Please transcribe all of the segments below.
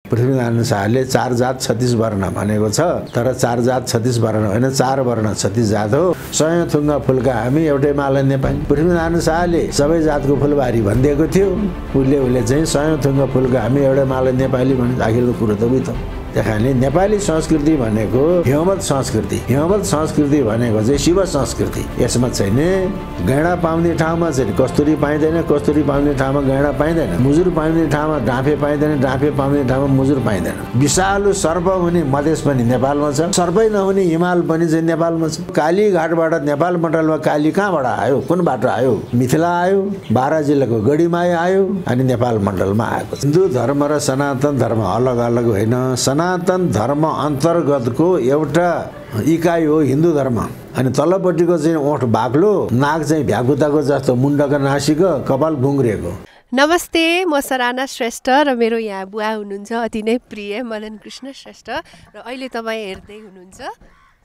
पृथ्वीनारायण शाहले 4 जात 36 वर्ण भनेको छ, तर 4 जात 36 वर्ण होइन, 4 वर्ण 36 जात हो। 100 थुङ्गा फुलका हामी एउटै माला नेपाली। पृथ्वीनारायण शाहले सबै जातको फुलबारी भनिदिएको थियो, उसले चाहिँ 100 थुङ्गा फुलका हामी एउटै माला नेपाली भने आखिरको कुरो त उही त। त्यहाँले नेपाली संस्कृति भनेको हिमवत संस्कृति, हिमवत संस्कृति भनेको चाहिँ शिव संस्कृति। यसमा चाहिँ नि गैँडा पाउने ठाउँमा चाहिँ कस्तुरी पाइँदैन, कस्तुरी पाउने ठाउँमा गैँडा पाइँदैन, मुजुर पाउने ठाउँमा डाँफे पाइँदैन, डाँफे पाउने ठाउँमा मुजुर पाइँदैन। विषालु सर्प हुने मधेस पनि नेपालमा छ, सर्पै नहुने हिमाल पनि चाहिँ नेपालमा छ। कालीघाटबाट नेपाल मण्डलमा काली कहाँबाट आयो, कुन बाटो आयो? मिथिला आयो, बारा जिल्लाको गढीमाई आयो अनि नेपाल मण्डलमा आएको। हिन्दू धर्म र सनातन धर्म अलग अलग होइन, सनातन धर्म अन्तर्गतको एउटा इकाइ हो हिन्दू धर्म। अनि तल्लोपट्टिको चाहिँ ओठ बाक्लो, नाक चाहिँ भ्याकुताको जस्तो, मुण्डका नासिक, कपाल घुङ्ग्रिएको। नमस्ते, म सराना श्रेष्ठ र मेरो यहाँ बुवा हुनुहुन्छ अति नै प्रिय मदन कृष्ण श्रेष्ठ र अहिले तपाईँ हेर्दै हुनुहुन्छ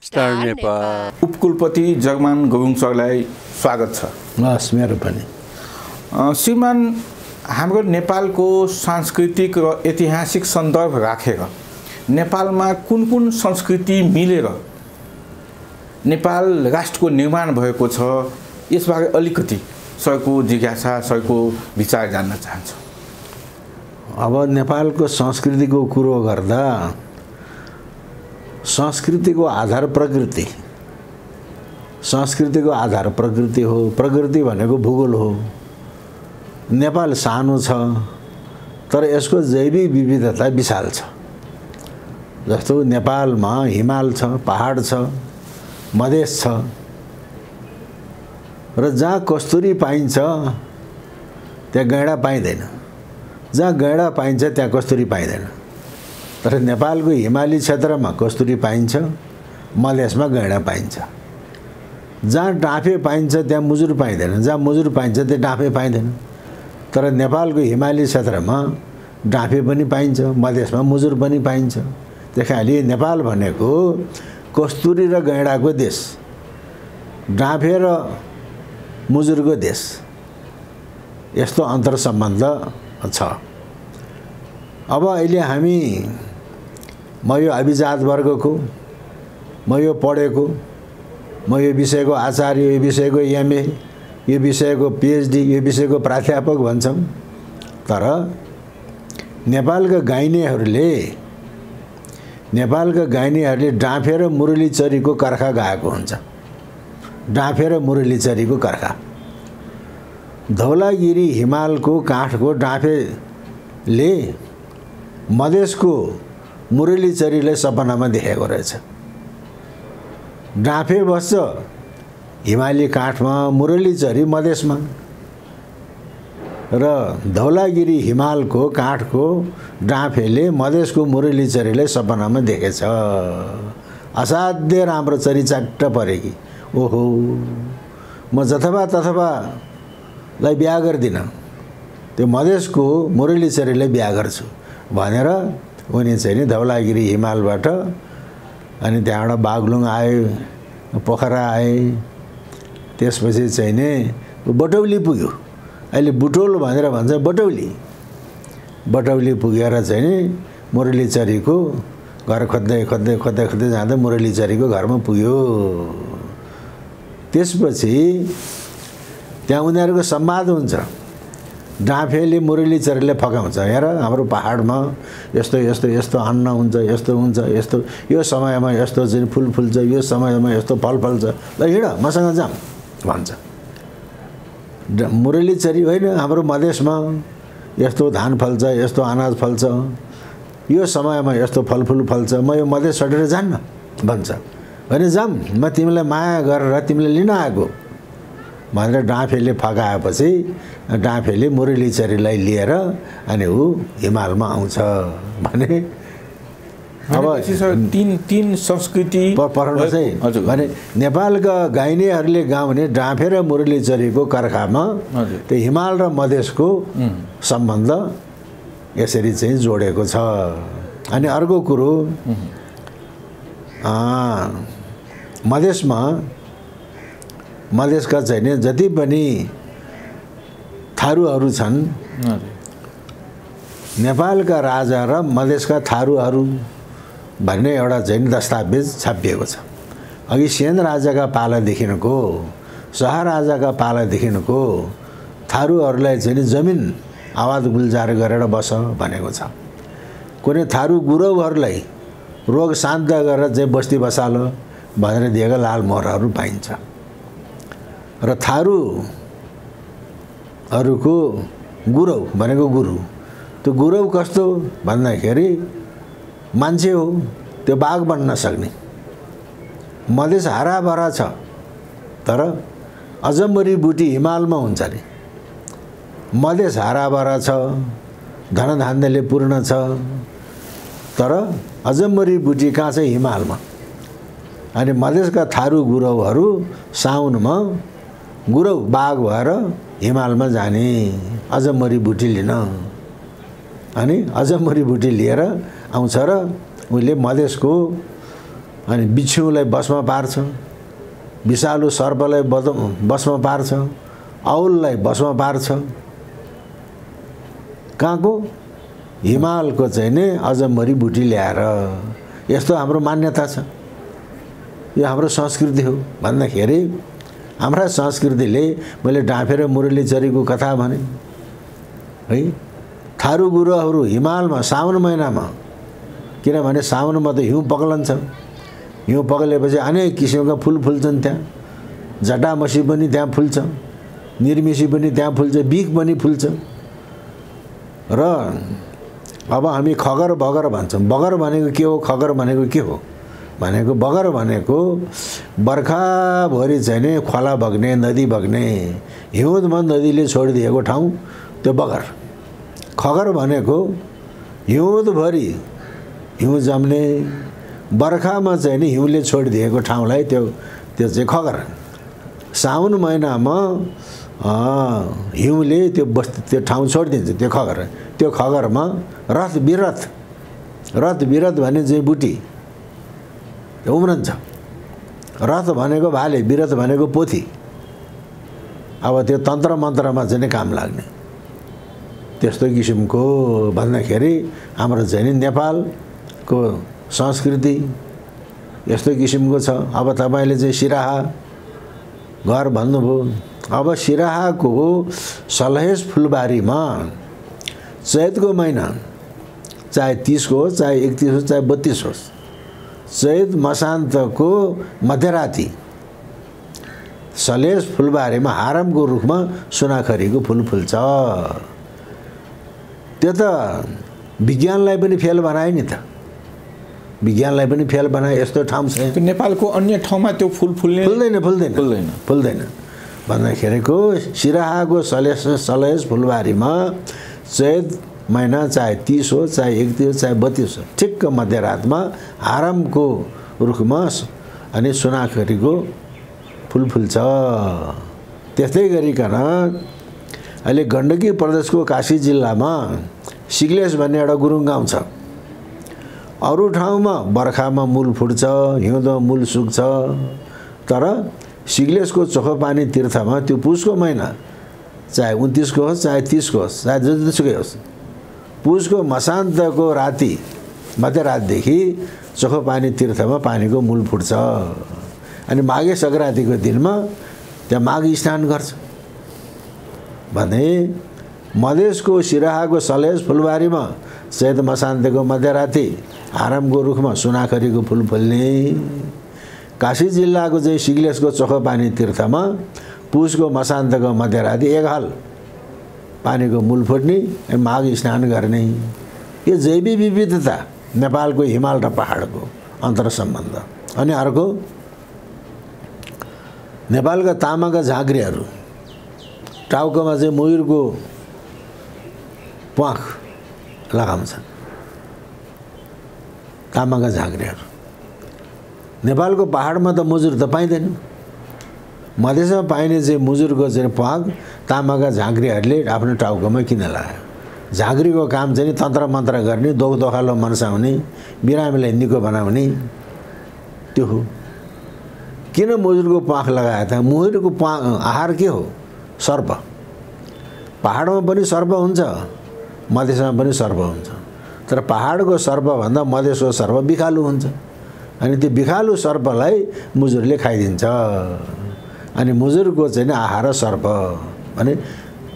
स्टार नेपाल। उपकुलपति जगमान गोविङ सरलाई स्वागत छ। हस्, मेरो पनि। श्रीमान, हाम्रो नेपालको सांस्कृतिक र ऐतिहासिक सन्दर्भ राखेर नेपालमा कुन कुन संस्कृति मिलेर नेपाल राष्ट्रको निर्माण भएको छ, यसबारे अलिकति सरको जिज्ञासा, सरको विचार जान्न चाहन्छु। अब नेपालको संस्कृतिको कुरो गर्दा संस्कृतिको आधार प्रकृति, संस्कृतिको आधार प्रकृति हो। प्रकृति भनेको भूगोल हो। नेपाल सानो छ तर यसको जैविक विविधता विशाल छ। जस्तो नेपालमा हिमाल छ, पहाड छ, मधेस छ र जहाँ कस्तुरी पाइन्छ त्यहाँ गैँडा पाइँदैन, जहाँ गैँडा पाइन्छ त्यहाँ कस्तुरी पाइँदैन। तर नेपालको हिमाली क्षेत्रमा कस्तुरी पाइन्छ, मधेसमा गैँडा पाइन्छ। जहाँ डाँफे पाइन्छ त्यहाँ मुजुर पाइँदैन, जहाँ मुजुर पाइन्छ त्यहाँ डाँफे पाइँदैन। तर नेपालको हिमाली क्षेत्रमा डाँफे पनि पाइन्छ, मधेसमा मुजुर पनि पाइन्छ। त्यसकारणले नेपाल भनेको कस्तुरी र गैँडाको देश, डाँफे र मुजुरको देश, यस्तो अन्तर सम्बन्ध छ। अब अहिले हामी, म यो अभिजात वर्गको, म यो पढेको, म यो विषयको आचार्य, यो विषयको एमए, यो विषयको पिएचडी, यो विषयको प्राध्यापक भन्छौँ। तर नेपालका गाइनेहरूले डाँफे र मुरलीचरीको कर्खा गाएको हुन्छ। डाँफे र मुरलीचरीको कर्खा। धौलागिरी हिमालको काठको डाँफेले मधेसको मुरलीचरीलाई सपनामा देखेको रहेछ। डाँफे बस्छ हिमाली काठमा, मुरलीचरी मधेसमा, र धौलागिरी हिमालको काठको डाँफेले मधेसको मुरलीचरीलाई सपनामा देखेछ। असाध्य राम्रो चरी च्याट्ट परेकी। ओहो, म जथाभा तथाभालाई बिहा गर्दिनँ, त्यो मधेसको मुरलीचरीलाई बिहा गर्छु भनेर उनी चाहिँ नि धौलागिरी हिमालबाट अनि त्यहाँबाट बागलुङ आए, पोखरा आए, त्यसपछि चाहिँ नि बटौली पुग्यो। अहिले बुटोल भनेर भन्छ, बटौली पुगेर चाहिँ नि मुरलीचरीको घर खोज्दै खोज्दै खोज्दै खोज्दै जाँदा मुरलीचरीको घरमा पुग्यो। त्यसपछि त्यहाँ उनीहरूको संवाद हुन्छ। डाँफेले मुरलीचरीलाई फकाउँछ, हेर हाम्रो पहाडमा यस्तो यस्तो यस्तो अन्न हुन्छ, यस्तो हुन्छ, यस्तो यो समयमा यस्तो चाहिँ फुल फुल्छ, यो समयमा यस्तो फल फल्छ, ल हिँड मसँग जाऊँ भन्छ। मुरलीचरी होइन, हाम्रो मधेसमा यस्तो धान फल्छ, यस्तो अनाज फल्छ, यो समयमा यस्तो फलफुल फल्छ, म यो मधेस छोडेर जान्न भन्छ। भने जाऊँ, म तिमीलाई माया गरेर तिमीलाई लिन आएको भनेर डाँफेले फकाएपछि डाँफेले मुरलीचरीलाई लिएर अनि ऊ हिमालमा आउँछ भने। अब तीन संस्कृति पढ्नु चाहिँ भने नेपालका गाइनेहरूले गाउने डाँफे र मुरलीचरीको कर्खामा त्यो हिमाल र मधेसको सम्बन्ध यसरी चाहिँ जोडेको छ। अनि अर्को कुरो, मधेसका चाहिँ जति पनि थारूहरू छन् नेपालका राजा र मधेसका थारूहरू भन्ने एउटा चाहिँ दस्तावेज छापिएको छ। अघि सेन राजाका पालादेखिको शाह राजाका पालादेखिको थारूहरूलाई चाहिँ जमिन आवाज गुल्जार गरेर बस भनेको छ। कुनै थारू गुरौहरूलाई रोग शान्त गरेर चाहिँ बस्ती बसाल भनेर दिएका लाल मोहरहरू पाइन्छ। र थारूहरूको गुरौ भनेको गुरु, त्यो गुरौ कस्तो भन्दाखेरि मान्छे हो, त्यो बाघ बन्न सक्ने। मधेस हराभरा छ तर अजम्बरी बुटी हिमालमा हुन्छ अरे। मधेस हराभरा छ, धनधान्यले पूर्ण छ तर अजम्बरी बुटी कहाँ छ? हिमालमा। अनि मधेसका थारू गुरौहरू साउनमा गुरौ बाघ भएर हिमालमा जाने अजम्बरी बुटी लिन। अनि अजम्बरी बुटी लिएर आउँछ र उसले मधेसको अनि बिच्छुलाई बसमा पार्छ, विषालु सर्पलाई बसमा पार्छ, औललाई बसमा पार्छ। कहाँको? हिमालको चाहिँ नि अजम्बरी बुटी ल्याएर। यस्तो हाम्रो मान्यता छ, यो हाम्रो संस्कृति हो भन्दाखेरि हाम्रा संस्कृतिले, मैले डाँफे र मुरली चरीको कथा भने है, थारू गुरुहरू हिमालमा साउन महिनामा, किनभने साउनमा त हिउँ पग्लन्छ, हिउँ पग्लेपछि अनेक किसिमका फुल फुल्छन्। त्यहाँ जटामसी पनि त्यहाँ फुल्छ, निर्मिसी पनि त्यहाँ फुल्छ, बिख पनि फुल्छ। र अब हामी खगर बगर भन्छौँ। बगर भनेको के हो? खगर भनेको के हो भनेको बगर भनेको बर्खाभरि चाहिँ नि खोला बग्ने, नदी बग्ने, हिउँदमा नदीले छोडिदिएको ठाउँ त्यो बगर। खगर भनेको हिउँदभरि हिउँ जम्ने, बर्खामा चाहिँ नि हिउँले छोडिदिएको ठाउँलाई त्यो चाहिँ खगर। साउन महिनामा हिउँले त्यो त्यो ठाउँ छोडिदिन्छ, त्यो खगर। त्यो खगरमा रथ बिरथ भन्ने चाहिँ बुटी उम्रन्छ। रथ भनेको भाले, बिरथ भनेको पोथी। अब त्यो तन्त्र मन्त्रमा चाहिँ काम लाग्ने त्यस्तो किसिमको भन्दाखेरि हाम्रो चाहिँ नेपालको संस्कृति यस्तो किसिमको छ। अब तपाईँले चाहिँ सिराहा घर भन्नुभयो। अब सिराहाको सलहेस फुलबारीमा चैतको महिना, चाहे 30 को होस्, चाहे 31 होस्, चाहे 32 होस्, चैत मसान्तको मध्यराति सलेस फुलबारीमा हारमको रुखमा सुनाखरीको फुल फुल्छ। त्यो त विज्ञानलाई पनि फेल बनायो नि त, विज्ञानलाई पनि फेल बनायो। यस्तो ठाउँ छ नेपालको अन्य ठाउँमा त्यो फुल फुल्दैन भन्दाखेरिको सिराहाको सलेस फुलबारीमा चैत महिना चाहे 30 हो, चाहे 31 हो, चाहे 32 हो, ठिक्क मध्यरातमा हारमको रुखमा अनि सुनाखरीको फुल फुल्छ। त्यस्तै गरिकन अहिले गण्डकी प्रदेशको काशी जिल्लामा सिग्लेस भन्ने एउटा गुरुङ गाउँ छ। अरू ठाउँमा बर्खामा मूल फुट्छ, हिउँदो मूल सुक्छ, तर सिग्लेसको चोखो पानी तीर्थमा त्यो पुसको महिना, चाहे 29 को होस्, चाहे 30 को होस्, चाहे जतिसुकै होस्, पुसको मसान्तको राति मध्यरातदेखि चोखो पानी तीर्थमा पानीको मूल फुट्छ। अनि माघे सङ्क्रान्तिको दिनमा त्यहाँ माघ स्नान गर्छ भने मधेसको सिराहाको सलेस फुलबारीमा चैत मसान्तको मध्यराति हारमको रुखमा सुनाखरीको फुल फुल्ने, काशी जिल्लाको चाहिँ सिग्लेसको चोखो पानी तीर्थमा पुसको मसान्तको मध्यराति एक हाल पानीको मूल फुट्ने, माघ स्नान गर्ने। यो जैविक विविधता नेपालको हिमाल र पहाडको अन्तर सम्बन्ध। अनि अर्को नेपालका तामाका झाँक्रीहरू टाउकोमा चाहिँ मयूरको प्वाख लगाउँछन्। तामाका झाँक्रीहरू नेपालको पहाडमा त मुजुर त पाइँदैन, मधेसमा पाइने चाहिँ मुजुरको चाहिँ प्वाख तामाका झाँक्रीहरूले आफ्नो टाउकोमा किन लगायो? झाँक्रीको काम चाहिँ तन्त्र मन्त्र गर्ने, दोख दोखालो मनसाउने, बिरामीलाई निको बनाउने त्यो हो। किन मुजुरको प्वाख लगाए त? मुजुरको आहार के हो? सर्प। पहाडमा पनि सर्प हुन्छ, मधेसमा पनि सर्प हुन्छ, तर पहाडको सर्पभन्दा मधेसको सर्प बिखालु हुन्छ। अनि त्यो बिखालु सर्पलाई मुजुरले खाइदिन्छ। अनि मुजुरको चाहिँ आहार सर्प भने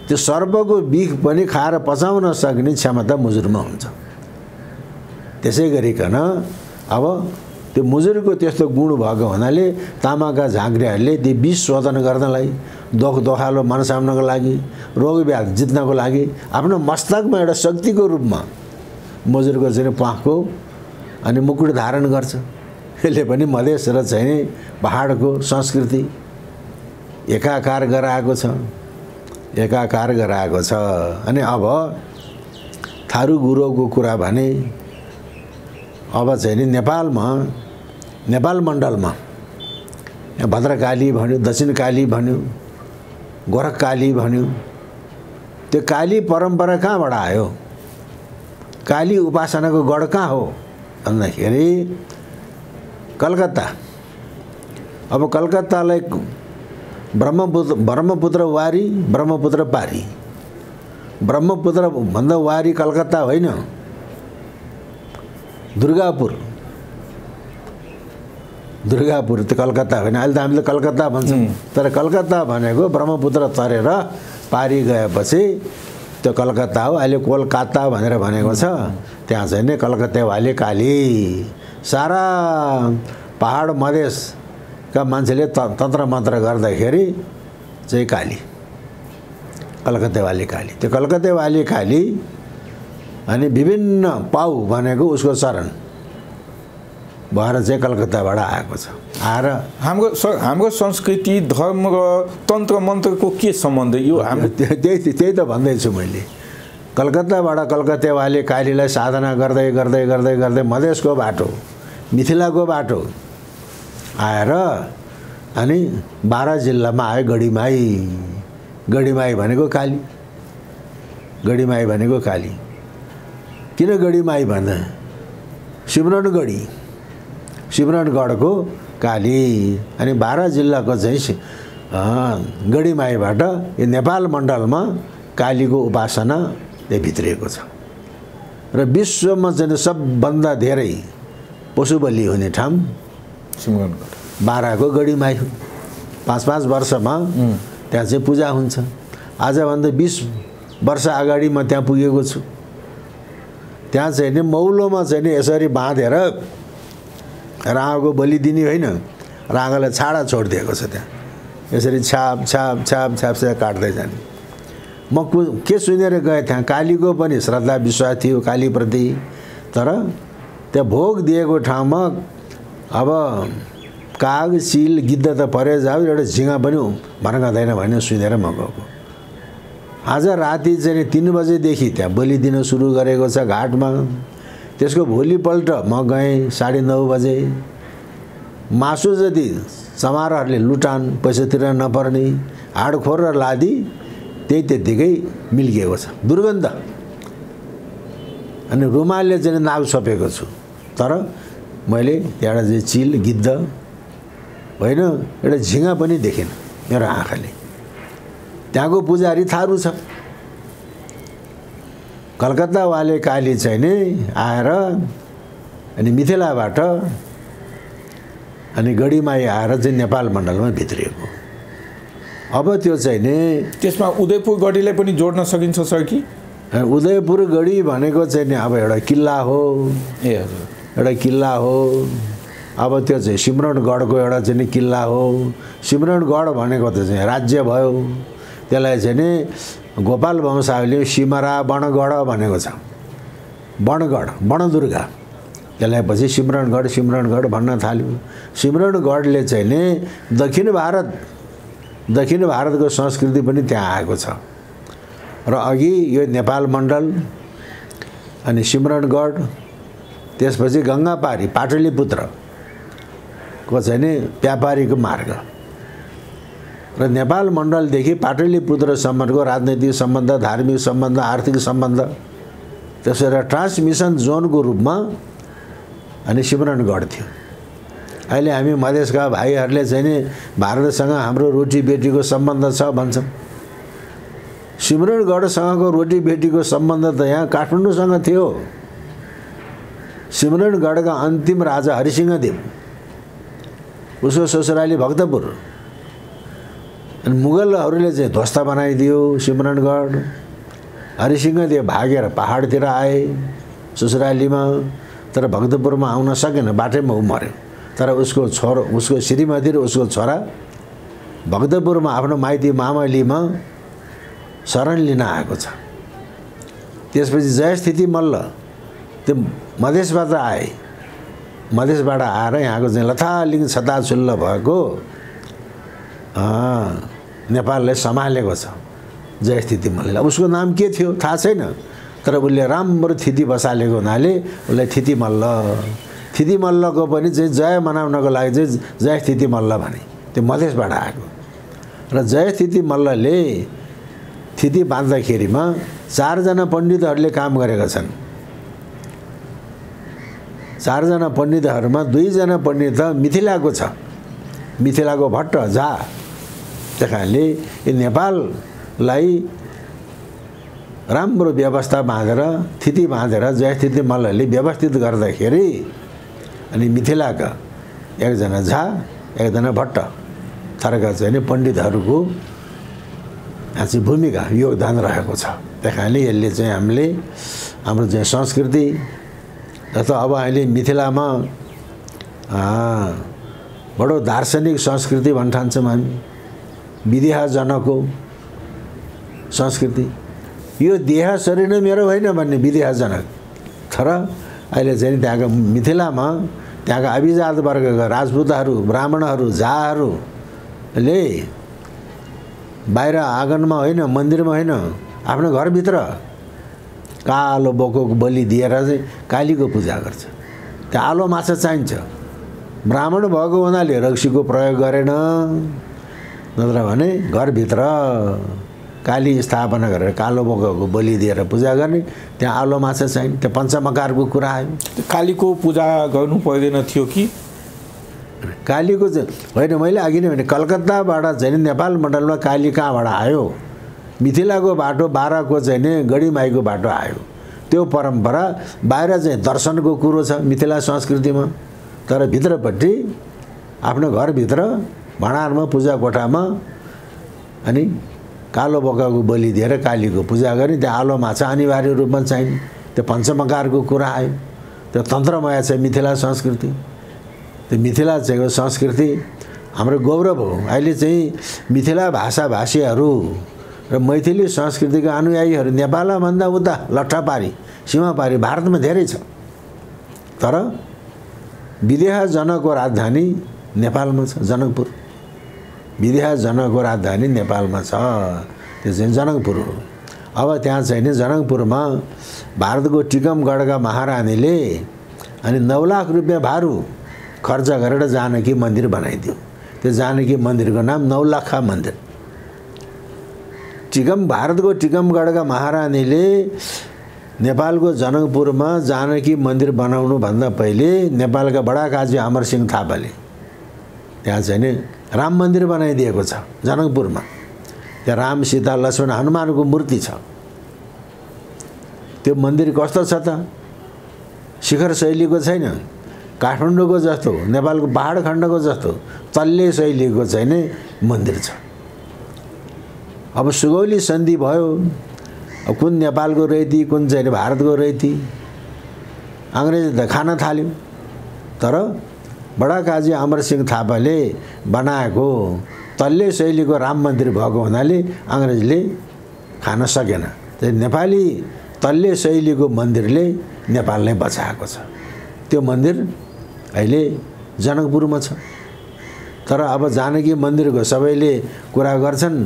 त्यो सर्पको बिख पनि खाएर पचाउन सक्ने क्षमता मुजुरमा हुन्छ। त्यसै गरिकन अब त्यो मुजुरको त्यस्तो गुण भएको हुनाले तामाका झाँक्रीहरूले ती विष शोधन गर्नलाई, दोखालो मनसाम्नको लागि, रोगव्याधि जित्नको लागि आफ्नो मस्तकमा एउटा शक्तिको रूपमा मुजुरको चाहिँ प्वाखको अनि मुकुट धारण गर्छ। यसले पनि मधेस र चाहिँ पहाडको संस्कृति एकाकार गराएको छ, एकाकार गराएको छ। अनि अब थारू गुरुको कुरा भने अब चाहिँ नि नेपालमा, नेपाल मण्डलमा भद्रकाली भन्यो, दक्षिणकाली भन्यो, गोरखकाली भन्यो। त्यो काली परम्परा कहाँबाट आयो? काली उपासनाको गढ कहाँ हो भन्दाखेरि कलकत्ता। अब कलकत्तालाई ब्रह्मपुत्र वारी, ब्रह्मपुत्र पारी। ब्रह्मपुत्र भन्दा वारी कलकत्ता होइन, दुर्गापुर त्यो कलकत्ता होइन। अहिले त हामीले कलकत्ता भन्छौँ, तर कलकत्ता भनेको ब्रह्मपुत्र तरेर पारी गएपछि त्यो कलकत्ता हो। अहिले कोलकाता भनेर भनेको छ। त्यहाँ चाहिँ नि कलकत्ता वाली काली। सारा पहाड मधेसका मान्छेले तन्त्र मन्त्र गर्दाखेरि चाहिँ काली, कलकत्ता वाली काली। त्यो कलकत्ता वाली काली अनि विभिन्न पाउ भनेको उसको चरण भएर चाहिँ कलकत्ताबाट आएको छ। आएर हाम्रो संस्कृति, धर्म र तन्त्र मन्त्रको के सम्बन्ध? यो हाम्रो त्यही त भन्दैछु मैले। कलकत्ताबाट कलकत्ता वाली कालीलाई साधना गर्दै गर्दै गर्दै गर्दै मधेसको बाटो, मिथिलाको बाटो आएर अनि बारा जिल्लामा आयो गढीमाई। गढीमाई भनेको काली, गढीमाई भनेको काली। किन गढीमाई भन्दा सिमरनगढी, सिमरनगढको काली। अनि बारा जिल्लाको चाहिँ गढीमाईबाट यो नेपाल मण्डलमा कालीको उपासना भित्रिएको छ। र विश्वमा चाहिँ सबभन्दा धेरै पशु बलि हुने ठाउँ सिमरनगढ, बाराको गढीमाई हो। 5-5 वर्षमा त्यहाँ चाहिँ पूजा हुन्छ। आजभन्दा 20 वर्ष अगाडि म त्यहाँ पुगेको छु। त्यहाँ चाहिँ नि मौलोमा चाहिँ नि यसरी बाँधेर राँगाको बलि दिने होइन, राँगालाई छाडा छोडिदिएको छ। त्यहाँ यसरी छाप छाप छाप छाप छाप काट्दै जाने। म के सुनेर गएँ, त्यहाँ कालीको पनि श्रद्धा विश्वास थियो कालीप्रति। तर त्यहाँ भोग दिएको ठाउँमा अब काग, चिल, गिद्ध त परे जाऊ, एउटा झिँगा पनि भर्काउँदैन भन्ने सुनेर म गएको। आज राति चाहिँ 3 बजेदेखि त्यहाँ बलि दिन सुरु गरेको छ घाटमा। त्यसको भोलिपल्ट म गएँ 9:30 बजे। मासु जति चमारहरूले लुटान, पैसा तिर्न नपर्ने, हाडखोर र लादी त्यतिकै मिल्किएको छ, दुर्गन्ध। अनि रुमालले चाहिँ नाक छोपेको छु। तर मैले एउटा चाहिँ चिल, गिद्ध होइन, एउटा झिँगा पनि देखेन मेरो आँखाले। त्यहाँको पुजारी थारू छ। कलकत्ता वाले काली चाहिँ नि आएर अनि मिथिलाबाट अनि गढीमाई आएर चाहिँ नेपाल मण्डलमा भित्रिएको। अब त्यो चाहिँ नि त्यसमा उदयपुर गढीलाई पनि जोड्न सकिन्छ सर कि? उदयपुर गढी भनेको चाहिँ नि अब एउटा किल्ला हो। ए हजुर, एउटा किल्ला हो। अब त्यो चाहिँ सिमरनगढको एउटा चाहिँ नि किल्ला हो। सिमरनगढ भनेको त चाहिँ राज्य भयो। त्यसलाई चाहिँ नि गोपाल वंशावलीले सिमरा वनगढ भनेको छ। वनगढ, वनदुर्गा, त्यसलाई पछि सिमरनगढ सिमरनगढ भन्न थाल्यो। सिमरनगढले चाहिँ नि दक्षिण भारतको संस्कृति पनि त्यहाँ आएको छ। र अघि यो नेपाल मण्डल अनि सिमरनगढ, त्यसपछि गङ्गापारी, पाटलिपुत्रको चाहिँ नि व्यापारीको मार्ग र नेपाल मण्डलदेखि पाटलिपुत्रसम्मको राजनैतिक सम्बन्ध, धार्मिक सम्बन्ध, आर्थिक सम्बन्ध, त्यसरी ट्रान्समिसन जोनको रूपमा अनि सिमरनगढ थियो। अहिले हामी मधेसका भाइहरूले चाहिँ नि भारतसँग हाम्रो रोटी बेटीको सम्बन्ध छ भन्छौँ। सिमरनगढसँगको रोटी बेटीको सम्बन्ध त यहाँ काठमाडौँसँग थियो। सिमरनगढका अन्तिम राजा हरिसिंहदेव, उसको ससुराली भक्तपुर, अनि मुगलहरूले चाहिँ ध्वस्त बनाइदियो सिमरनगढ। हरिसिंहदेव भागेर पहाडतिर आए ससुरालीमा, तर भक्तपुरमा आउन सकेन, बाटैमा ऊ मर्यो। तर उसको छोरो, उसको श्रीमती र उसको छोरा भक्तपुरमा आफ्नो माइती मामलीमा शरण लिन आएको छ। त्यसपछि जयस्थिति मल्ल त्यो मधेसबाट आए, मधेसबाट आएर यहाँको चाहिँ लथालिङ छताछुल्ल भएको नेपाललाई सम्हालेको छ जयस्थिति मल्ल। उसको नाम के थियो थाहा छैन, तर उसले राम्रो थिति बसालेको हुनाले उसलाई थिति मल्ल, थिति मल्लको पनि चाहिँ जय मनाउनको लागि चाहिँ जयस्थिति मल्ल भने, त्यो मधेसबाट आएको। र जयस्थिति मल्लले थिति बाँध्दाखेरिमा 4 जना पण्डितहरूले काम गरेका छन्। 4 जना पण्डितहरूमा 2 जना पण्डित मिथिलाको छ, मिथिलाको भट्ट झा। त्यस कारणले यो नेपाललाई राम्रो व्यवस्था बाँधेर, थिति बाँधेर जयस्थिति मल्लले व्यवस्थित गर्दाखेरि अनि मिथिलाका 1 जना झा, 1 जना भट्ट थरका चाहिँ पण्डितहरूको यहाँ चाहिँ भूमिका योगदान रहेको छ। त्यस कारणले यसले चाहिँ हामीले हाम्रो चाहिँ संस्कृति जस्तो अब अहिले मिथिलामा बडो दार्शनिक संस्कृति भन्न ठान्छौँ हामी, विदेहजनको संस्कृति। यो देह शरीर नै मेरो होइन भन्ने विदेहजनक। तर अहिले चाहिँ त्यहाँको मिथिलामा त्यहाँका अभिजात वर्गका राजपूतहरू, ब्राह्मणहरू, झाहरूले बाहिर आँगनमा होइन, मन्दिरमा होइन, आफ्नो घरभित्र कालो बोकोको बलि दिएर चाहिँ कालीको पूजा गर्छ। त्यहाँ आलो माछा चाहिन्छ। ब्राह्मण भएको हुनाले रक्सीको प्रयोग गरेन, नत्र भने घरभित्र काली स्थापना गरेर कालो बोकाको बलि दिएर पूजा गर्ने। त्यहाँ आलो माछा चाहिन्छ। त्यो पञ्चमकारको कुरा आयो। कालीको पूजा गर्नु पर्दैन थियो कि? कालीको चाहिँ होइन, मैले अघि नै भने कलकत्ताबाट चाहिँ नेपाल मण्डलमा काली कहाँबाट आयो? मिथिलाको बाटो, बाराको चाहिँ नि गढीमाईको बाटो आयो। त्यो परम्परा बाहिर चाहिँ दर्शनको कुरो छ मिथिला संस्कृतिमा, तर भित्रपट्टि आफ्नो घरभित्र भँडारमा, पूजा कोठामा अनि कालो बोकाको बलि दिएर कालीको पूजा गर्ने। त्यहाँ आलो माछा अनिवार्य रूपमा चाहिने। त्यो पञ्चमकारको कुरा आयो। त्यो तन्त्रमय छ मिथिला संस्कृति। त्यो मिथिला चाहिँ संस्कृति हाम्रो गौरव हो। अहिले चाहिँ मिथिला भाषाभाषीहरू र मैथिली संस्कृतिका अनुयायीहरू नेपालभन्दा उता लट्ठापारी, सीमापारी भारतमा धेरै छ। तर विदेहजनको राजधानी नेपालमा छ, जनकपुर। विदेहजनको राजधानी नेपालमा छ, त्यो चाहिँ जनकपुर हो। अब त्यहाँ चाहिँ नि जनकपुरमा भारतको टिकमगढका महारानीले अनि 9 लाख रुपियाँ भारू खर्च गरेर जानकी मन्दिर बनाइदियो। त्यो जानकी मन्दिरको नाम नौलखा मन्दिर। भारतको टिकमगढका महारानीले नेपालको जनकपुरमा जानकी मन्दिर बनाउनु भन्दा पहिले नेपालका बडा काजी अमरसिंह थापाले त्यहाँ चाहिँ नि राम मन्दिर बनाइदिएको छ जनकपुरमा। त्यहाँ राम, सीता, लक्ष्मण, हनुमानको मूर्ति छ। त्यो मन्दिर कस्तो छ त? शिखर शैलीको छैन, काठमाडौँको जस्तो, नेपालको पहाड खण्डको जस्तो तल्ले शैलीको चाहिँ नि मन्दिर छ। अब सुगौली सन्धि भयो, अब कुन नेपालको रैती, कुन चाहिँ भारतको रैती, अङ्ग्रेजले त खान थाल्यो। तर बडा काजी अमरसिंह थापाले बनाएको तल्ले शैलीको राम मन्दिर भएको हुनाले अङ्ग्रेजले खान सकेन। त्यो नेपाली तल्ले शैलीको मन्दिरले नेपाललाई बचाएको छ। त्यो मन्दिर अहिले जनकपुरमा छ। तर अब जानकी मन्दिरको सबैले कुरा गर्छन्,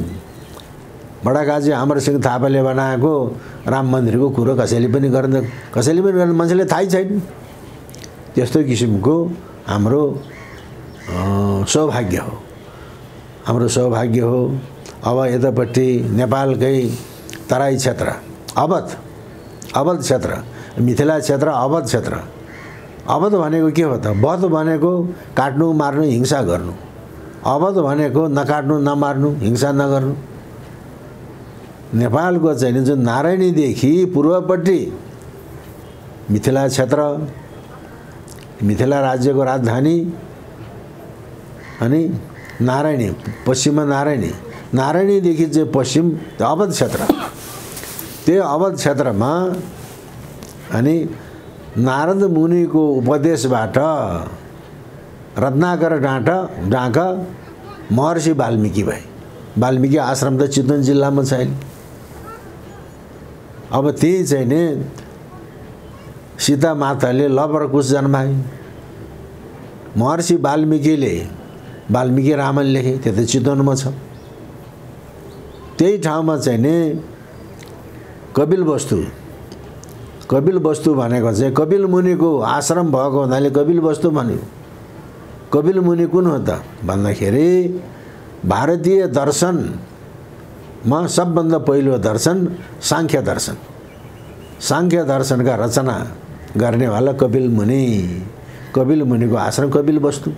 बडा काजी अमरसिंह थापाले बनाएको राम मन्दिरको कुरो कसैले पनि गर्न मान्छेले थाहै छैन। त्यस्तो किसिमको हाम्रो सौभाग्य हो, हाम्रो सौभाग्य हो। अब यतापट्टि नेपालकै तराई क्षेत्र, अवध क्षेत्र, मिथिला क्षेत्र, अवध क्षेत्र। अवध भनेको के हो त? वध भनेको काट्नु, मार्नु, हिंसा गर्नु। अवध भनेको नकाट्नु, नमार्नु, हिंसा नगर्नु। नेपालको चाहिँ जुन नारायणीदेखि पूर्वपट्टि मिथिला क्षेत्र, मिथिला राज्यको राजधानी, अनि नारायणी पश्चिममा नारायणीदेखि चाहिँ पश्चिम अवध क्षेत्र, त्यो अवध क्षेत्रमा अनि नारद मुनिको उपदेशबाट रत्नाकर डाँका महर्षि वाल्मीकि भए। वाल्मीकि आश्रम त चितवन जिल्लामा छ। अब त्यही चाहिँ नि सीता माताले लव र कुश जन्माए। महर्षि वाल्मीकिले वाल्मीकि रामायण लेखे, त्यो त चितवनमा छ। त्यही ठाउँमा चाहिँ नि कपिल वस्तु भनेको चाहिँ कपिल मुनिको आश्रम भएको हुनाले कपिल वस्तु भन्यो। कपिल मुनि कुन हो त भन्दाखेरि भारतीय दर्शनमा सबभन्दा पहिलो दर्शन सांख्य दर्शन। सांख्य दर्शनका रचना गर्नेवाला कपिल मुनिको आश्रम कपिल वस्तु।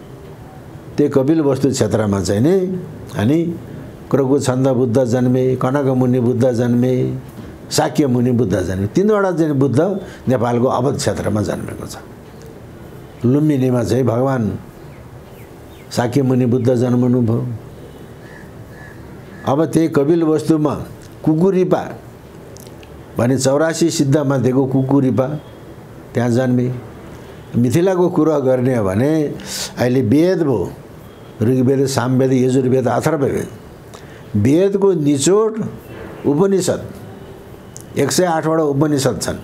त्यो कपिल वस्तु क्षेत्रमा चाहिँ नि अनि क्रगु छन्द बुद्ध जन्मे, कनक मुनि बुद्ध जन्मे, शाक्य मुनि बुद्ध जन्मे। तीनवटा चाहिँ बुद्ध नेपालको अवध क्षेत्रमा जन्मेको छ। लुम्बिनीमा चाहिँ भगवान शाक्य मुनि बुद्ध जन्मनु भयो। अब त्यही कपिल वस्तुमा कुकुरिपा भने 84 सिद्ध मध्येको कुकुरिपा त्यहाँ जन्मे। मिथिलाको कुरा गर्ने हो भने अहिले वेद भयो, ऋग्वेद, सामवेद, यजुर्वेद, अथर्ववेद। वेदको निचोड उपनिषद 108 वटा उपनिषद छन्।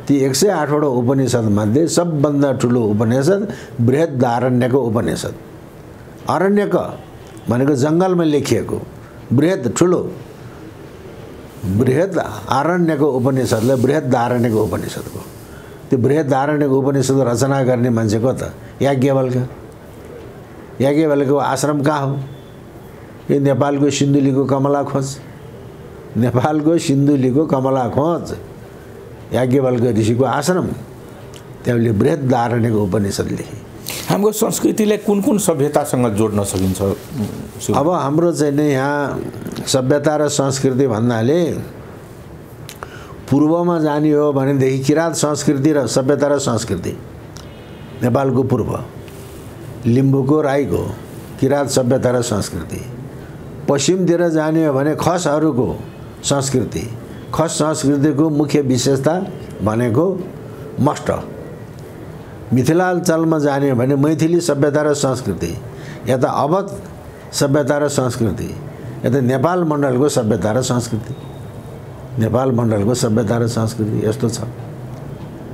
ती 108 वटा उपनिषद मध्ये सबभन्दा ठुलो उपनिषद बृहदारण्यको उपनिषद। अरण्यक भनेको जङ्गलमा लेखिएको, बृहद ठुलो, बृहद आरण्यको उपनिषदलाई बृहदारण्यको उपनिषदको। त्यो बृहदारण्यको उपनिषद रचना गर्ने मान्छेको त याज्ञवल्क्यको आश्रम कहाँ हो? यो नेपालको सिन्धुलीको कमलाखोज याज्ञवल्क्य ऋषिको आश्रम। त्यसले बृहदारण्यको उपनिषद लेखे। हाम्रो संस्कृतिलाई कुन सभ्यतासँग जोड्न सकिन्छ? अब हाम्रो चाहिँ नि यहाँ सभ्यता र संस्कृति भन्नाले पूर्वमा जाने हो भनेदेखि किराँत संस्कृति र सभ्यता र संस्कृति नेपालको पूर्व, लिम्बूको, राईको किराँत सभ्यता र संस्कृति। पश्चिमतिर जाने हो भने खसहरूको संस्कृति। खस संस्कृतिको मुख्य विशेषता भनेको मस्ट। मिथिलाञ्चलमा जाने हो भने मैथिली सभ्यता र संस्कृति, यता अवध सभ्यता र संस्कृति, यता नेपाल मण्डलको सभ्यता र संस्कृति। नेपाल मण्डलको सभ्यता र संस्कृति यस्तो छ।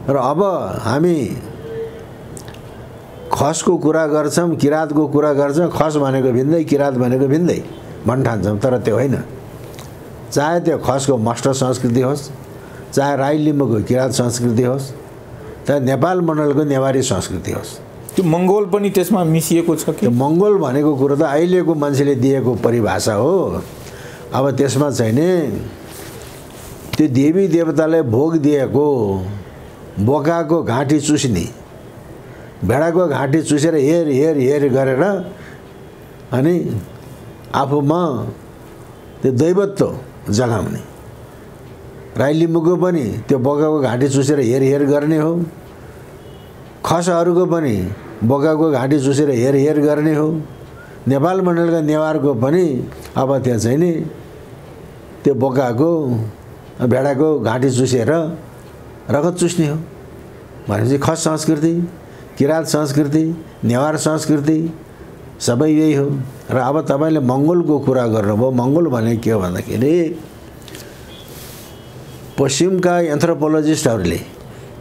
र अब हामी खसको कुरा गर्छौँ, किराँतको कुरा गर्छौँ। खस भनेको भिन्दै, किराँत भनेको भिन्दै भन्न ठान्छौँ, तर त्यो होइन। चाहे त्यो खसको मस्ट संस्कृति होस्, चाहे राई लिम्बूको किराँत संस्कृति होस्, चाहे नेपाल मण्डलको नेवारी संस्कृति होस्। त्यो मङ्गोल पनि त्यसमा मिसिएको छ कि? मङ्गोल भनेको कुरो त अहिलेको मान्छेले दिएको परिभाषा हो। अब त्यसमा चाहिँ नि त्यो देवी देवतालाई भोग दिएको बोकाको घाँटी चुस्ने, भेडाको घाँटी चुसेर हेर गरेर अनि आफूमा त्यो दैवत्व जगाउने। राई लिम्बूको पनि त्यो बोकाको घाँटी चुसेर हेर गर्ने हो। खसहरूको पनि बोकाको घाँटी चुसेर हेर गर्ने हो। नेपाल मण्डलका नेवारको पनि अब त्यहाँ चाहिँ नि त्यो बोकाको भेडाको घाँटी चुसेर रगत चुस्ने हो भनेपछि खस संस्कृति, किराँत संस्कृति, नेवार संस्कृति सबै यही हो। र अब तपाईले मङ्गोलको कुरा गर्नुभयो। मङ्गोल भने के हो भन्दाखेरि पश्चिमका एन्थ्रोपोलोजिस्टहरूले,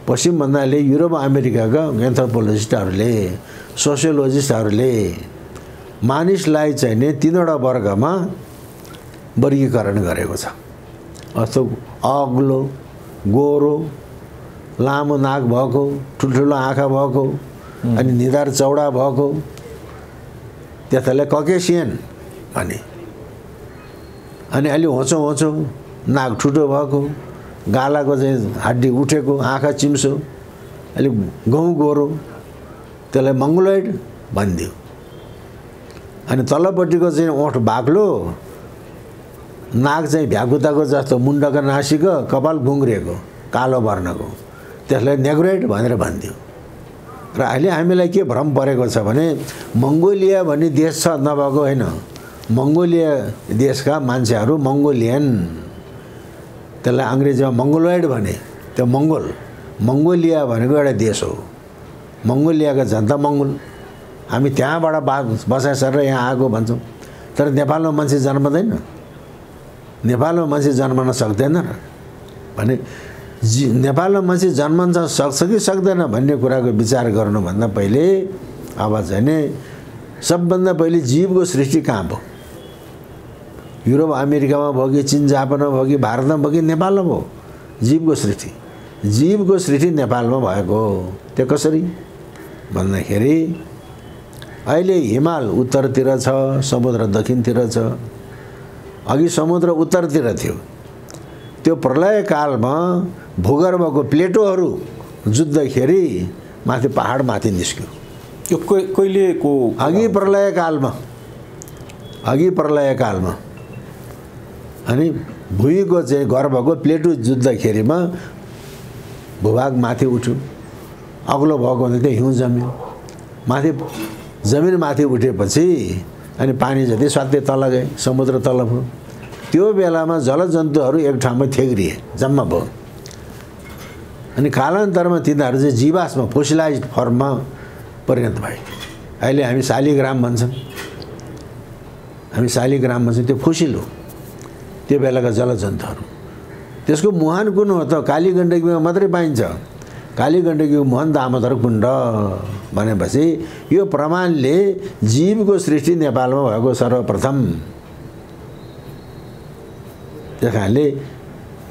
पश्चिम भन्नाले युरोप अमेरिकाका एन्थ्रोपोलोजिस्टहरूले, सोसियोलोजिस्टहरूले मानिसलाई चाहिँ नि तीनवटा वर्गमा वर्गीकरण गरेको छ। अस्तो अग्लो, गोरो, लामो नाक भएको, ठुल्ठुलो आँखा भएको, अनि निधार चौडा भएको, त्यसलाई ककेसियन भने। अनि अलि होचो नाक ठुटो भएको, गालाको चाहिँ हड्डी उठेको, आँखा चिम्सो, अलि गहुँ गोरो, त्यसलाई मङ्गोलोइड भनिदियो। अनि तल्लोपट्टिको चाहिँ ओठ बाक्लो नाक चाहिँ भ्याकुताको जस्तो, मुण्डको नासिको, कपाल घुङ्ग्रिएको, कालो वर्णको, त्यसलाई नेग्रोइड भनेर भन्थ्यो। र अहिले हामीलाई के भ्रम परेको छ भने मङ्गोलिया भन्ने देश छ नभएको होइन, मङ्गोलिया देशका मान्छेहरू मङ्गोलियन, त्यसलाई अङ्ग्रेजीमा मङ्गोलोइड भने, त्यो मङ्गोलिया भनेको एउटा देश हो, मङ्गोलियाको जनता मङ्गोल, हामी त्यहाँबाट बसाइ सरेर यहाँ आएको भन्छौँ। तर नेपालमा मान्छे जन्मदैन, नेपालमा मान्छे जन्मन सक्दैन भने नेपालमा मान्छे जन्मन सक्छ कि सक्दैन भन्ने कुराको विचार गर्नुभन्दा पहिले अब चाहिँ नि सबभन्दा पहिले जीवको सृष्टि कहाँ भयो? युरोप अमेरिकामा भयो कि चीन जापानमा भयो कि भारतमा भयो कि नेपालमा भयो? जीवको सृष्टि नेपालमा भएको हो। त्यो कसरी भन्दाखेरि अहिले हिमाल उत्तरतिर छ, समुद्र दक्षिणतिर छ। अघि समुद्र उत्तरतिर थियो, त्यो प्रलय कालमा भूगर्भको प्लेटोहरू जुत्दाखेरि माथि पहाड माथि निस्क्यो। यो कहिलेको? अघि प्रलय कालमा अनि भुइँको चाहिँ गर्भको प्लेटो जुत्दाखेरिमा भूभाग माथि उठ्यो, अग्लो भएको हुँदा त्यो हिउँ जम्यो, माथि जमिन माथि उठेपछि अनि पानी जति स्वात्तै तल गए, समुद्र तल भयो। त्यो बेलामा जलजन्तुहरू एक ठाउँमा थेग्रिए, जम्मा भयो। अनि कालान्तरमा तिनीहरू चाहिँ जीवाश्म फोसिलाइज्ड फर्ममा परिणत भए। अहिले हामी शालिग्राम भन्छौँ, त्यो फोसिल हो त्यो बेलाका जलजन्तुहरू। त्यसको मुहान कुन हो त? कालीगण्डकीमा मात्रै पाइन्छ। कालीगण्डकीको मुहान दामोदर कुण्ड भनेपछि यो प्रमाणले जीवको सृष्टि नेपालमा भएको सर्वप्रथम। त्यस कारणले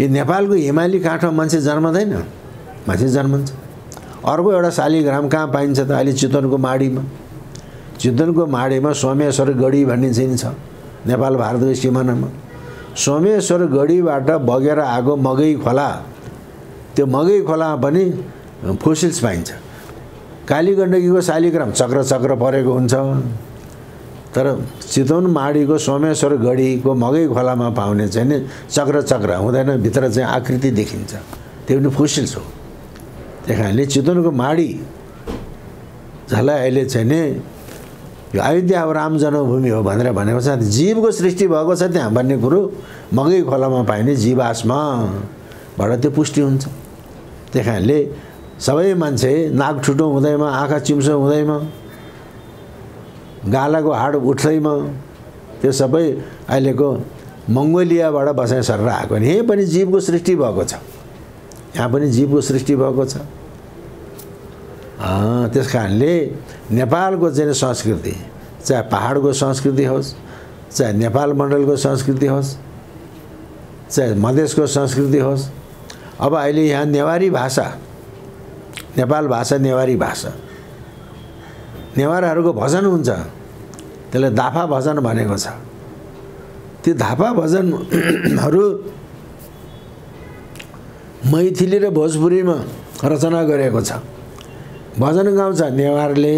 यो नेपालको हिमाली काठमा मान्छे जन्मदैन, मान्छे जन्मन्छ। अर्को एउटा शालिग्राम कहाँ पाइन्छ त? अहिले चितवनको माडीमा सोमेश्वर गढी भन्ने चाहिँ छ, नेपाल भारतको सिमानामा। सोमेश्वर गढीबाट बगेर आएको मगै खोला, त्यो मगै खोलामा पनि फोसिल्स पाइन्छ। कालीगण्डकीको शालिग्राम चक्र परेको हुन्छ, तर चितवन माडीको सोमेश्वर गढीको मगै खोलामा पाउने चाहिँ नि चक्र हुँदैन, भित्र चाहिँ आकृति देखिन्छ, त्यो पनि फोसिल्स हो। त्यही कारणले चितवनको माडी जसलाई अहिले चाहिँ नि यो अयोध्या अब राम जन्मभूमि हो भनेर भनेको छ, जीवको सृष्टि भएको छ त्यहाँ भन्ने कुरो मगै खोलामा पाइने जीवाश्मबाट त्यो पुष्टि हुन्छ। त्यही कारणले सबै मान्छे नाक ठुटो हुँदैमा, आँखा चिम्सो हुँदैमा, गालाको हाड उठ्दैमा, त्यो सबै अहिलेको मङ्गोलियाबाट बसाइ सरेर आएको। यहीँ पनि जीवको सृष्टि भएको छ, यहाँ पनि जीवको सृष्टि भएको छ। त्यस कारणले नेपालको चाहिँ संस्कृति, चाहे पहाडको संस्कृति होस्, चाहे नेपाल मण्डलको संस्कृति होस्, चाहे मधेसको संस्कृति होस्, अब अहिले यहाँ नेवारी भाषा, नेपाल भाषा नेवारी भाषा, नेवारहरूको भजन हुन्छ, त्यसलाई दाफा भजन भनेको छ। त्यो दाफा भजनहरू मैथिली र भोजपुरीमा रचना गरेको छ। भजन गाउँछ नेवारले,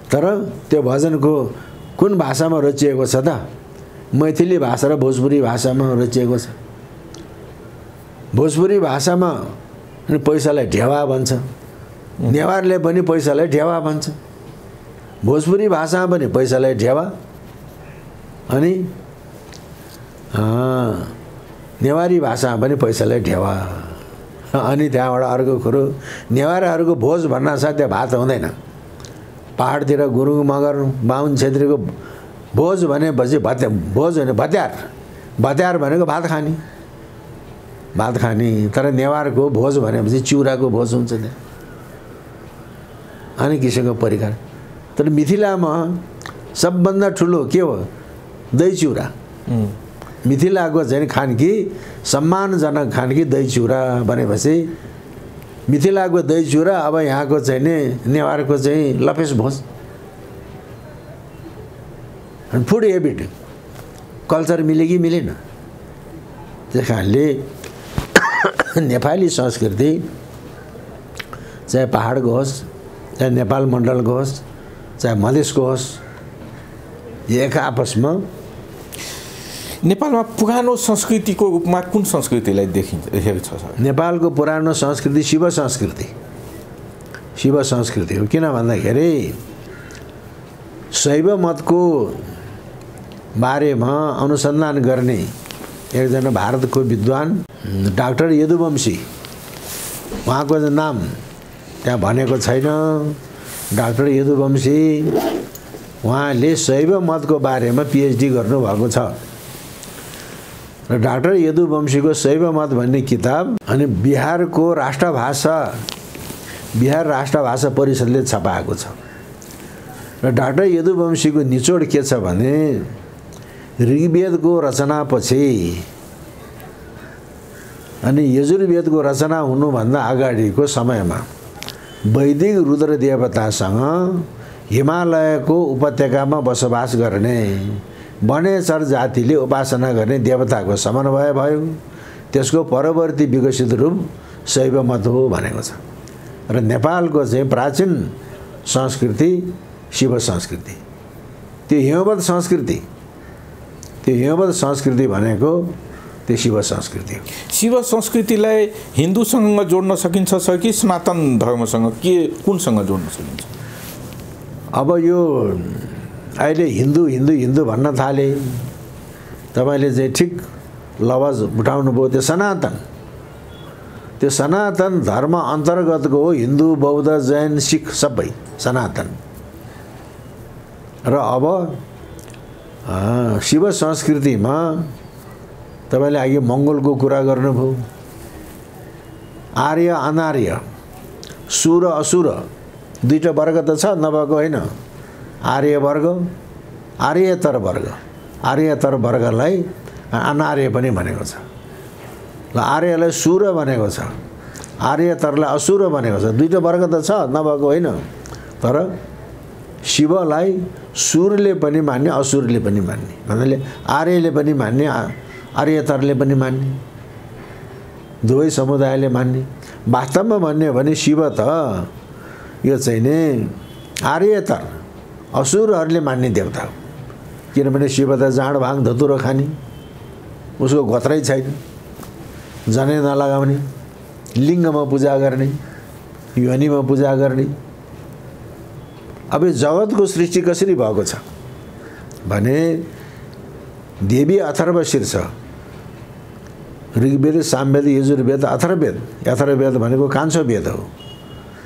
तर त्यो भजनको कुन भाषामा रचिएको छ त? मैथिली भाषा र भोजपुरी भाषामा रचिएको छ। भोजपुरी भाषामा पैसालाई ढेवा भन्छ, नेवारले पनि पैसालाई ढेवा भन्छ। भोजपुरी भाषामा पनि पैसालाई ढेवा, अनि नेवारी भाषामा पनि पैसालाई ढेवा। अनि त्यहाँबाट अर्को कुरो, नेवारहरूको भोज भन्न छ, त्यो भात हुँदैन। पहाडतिर गुरुङ मगर बाहुन छेत्रीको भोज भनेपछि भोज भने भत्यार भनेको भात खाने, तर नेवारको भोज भनेपछि चिउराको भोज हुन्छ त्यहाँ, अनि किसिमको परिकार। तर मिथिलामा सबभन्दा ठुलो के हो? दही चिउरा। मिथिलाको चाहिँ खानकी, सम्मानजनक खानकी दही चिउरा भनेपछि मिथिलाको दही चिउरा। अब यहाँको चाहिँ नि नेवारको चाहिँ लपेस भोज। फुड हेबिट, कल्चर मिल्यो कि मिलेन? त्यस कारणले नेपाली संस्कृति चाहे पहाडको होस्, चाहे नेपाल मण्डलको होस्, चाहे मधेसको होस्, एक आपसमा नेपालमा पुरानो संस्कृतिको रूपमा कुन संस्कृतिलाई देखेको छ सर? नेपालको पुरानो संस्कृति शिव संस्कृति हो। किन भन्दाखेरि शैव मतको बारेमा अनुसन्धान गर्ने एकजना भारतको विद्वान डाक्टर यदुवंशी, उहाँको नाम त्यहाँ भनेको छैन। डाक्टर यदुवंशी उहाँले शैव मतको बारेमा पिएचडी गर्नुभएको छ र डाक्टर यदुवंशीको शैव मत भन्ने किताब अनि बिहार राष्ट्रभाषा परिषदले छपाएको छ। र डाक्टर यदुवंशीको निचोड के छ भने ऋग्वेदको रचनापछि अनि यजुर्वेदको रचना हुनुभन्दा अगाडिको समयमा वैदिक रुद्र देवतासँग हिमालयको उपत्यकामा बसोबास गर्ने वनेचर जातिले उपासना गर्ने देवताको समन्वय भयो। त्यसको परवर्ती विकसित रूप शैव मत हो भनेको छ। र नेपालको चाहिँ प्राचीन संस्कृति शिव संस्कृति, त्यो हिमवत संस्कृति भनेको त्यो शिव संस्कृति हो। शिव संस्कृतिलाई हिन्दूसँग जोड्न सकिन्छ सर कि सनातन धर्मसँग, कुनसँग जोड्न सकिन्छ? अब यो अहिले हिन्दू भन्न थाले, तपाईँले चाहिँ ठिक लवज उठाउनु भयो। त्यो सनातन धर्म अन्तर्गतको हो। हिन्दू, बौद्ध, जैन, सिख सबै सनातन। र अब शिव संस्कृतिमा तपाईँले अघि मङ्गोलको कुरा गर्नुभयो। आर्य अनार्य, सुर असुर दुईटा वर्ग त छ, नभएको होइन। आर्यतर वर्गलाई अनार्य पनि भनेको छ। ल आर्यलाई सुर भनेको छ, आर्यतरलाई असुर भनेको छ। दुईटा वर्ग त छ, नभएको होइन। तर शिवलाई सुरले पनि मान्ने, असुरले पनि मान्ने भन्नाले आर्यले पनि मान्ने, आर्यतरले पनि मान्ने, दुवै समुदायले मान्ने। वास्तवमा भन्ने हो भने शिव त यो चाहिँ नि आर्यतर असुरहरूले मान्ने देवता हो। किनभने शिव त जाँड भाङ धतुरो खाने, उसको गोत्रै छैन, जनै नलगाउने, लिङ्गमा पूजा गर्ने, योनिमा पूजा गर्ने। अब यो जगतको सृष्टि कसरी भएको छ भने देवी अथर्व शीर्ष, ऋग्वेद, सामवेद, यजुर्वेद, अथर्ववेद भनेको कान्छो वेद हो।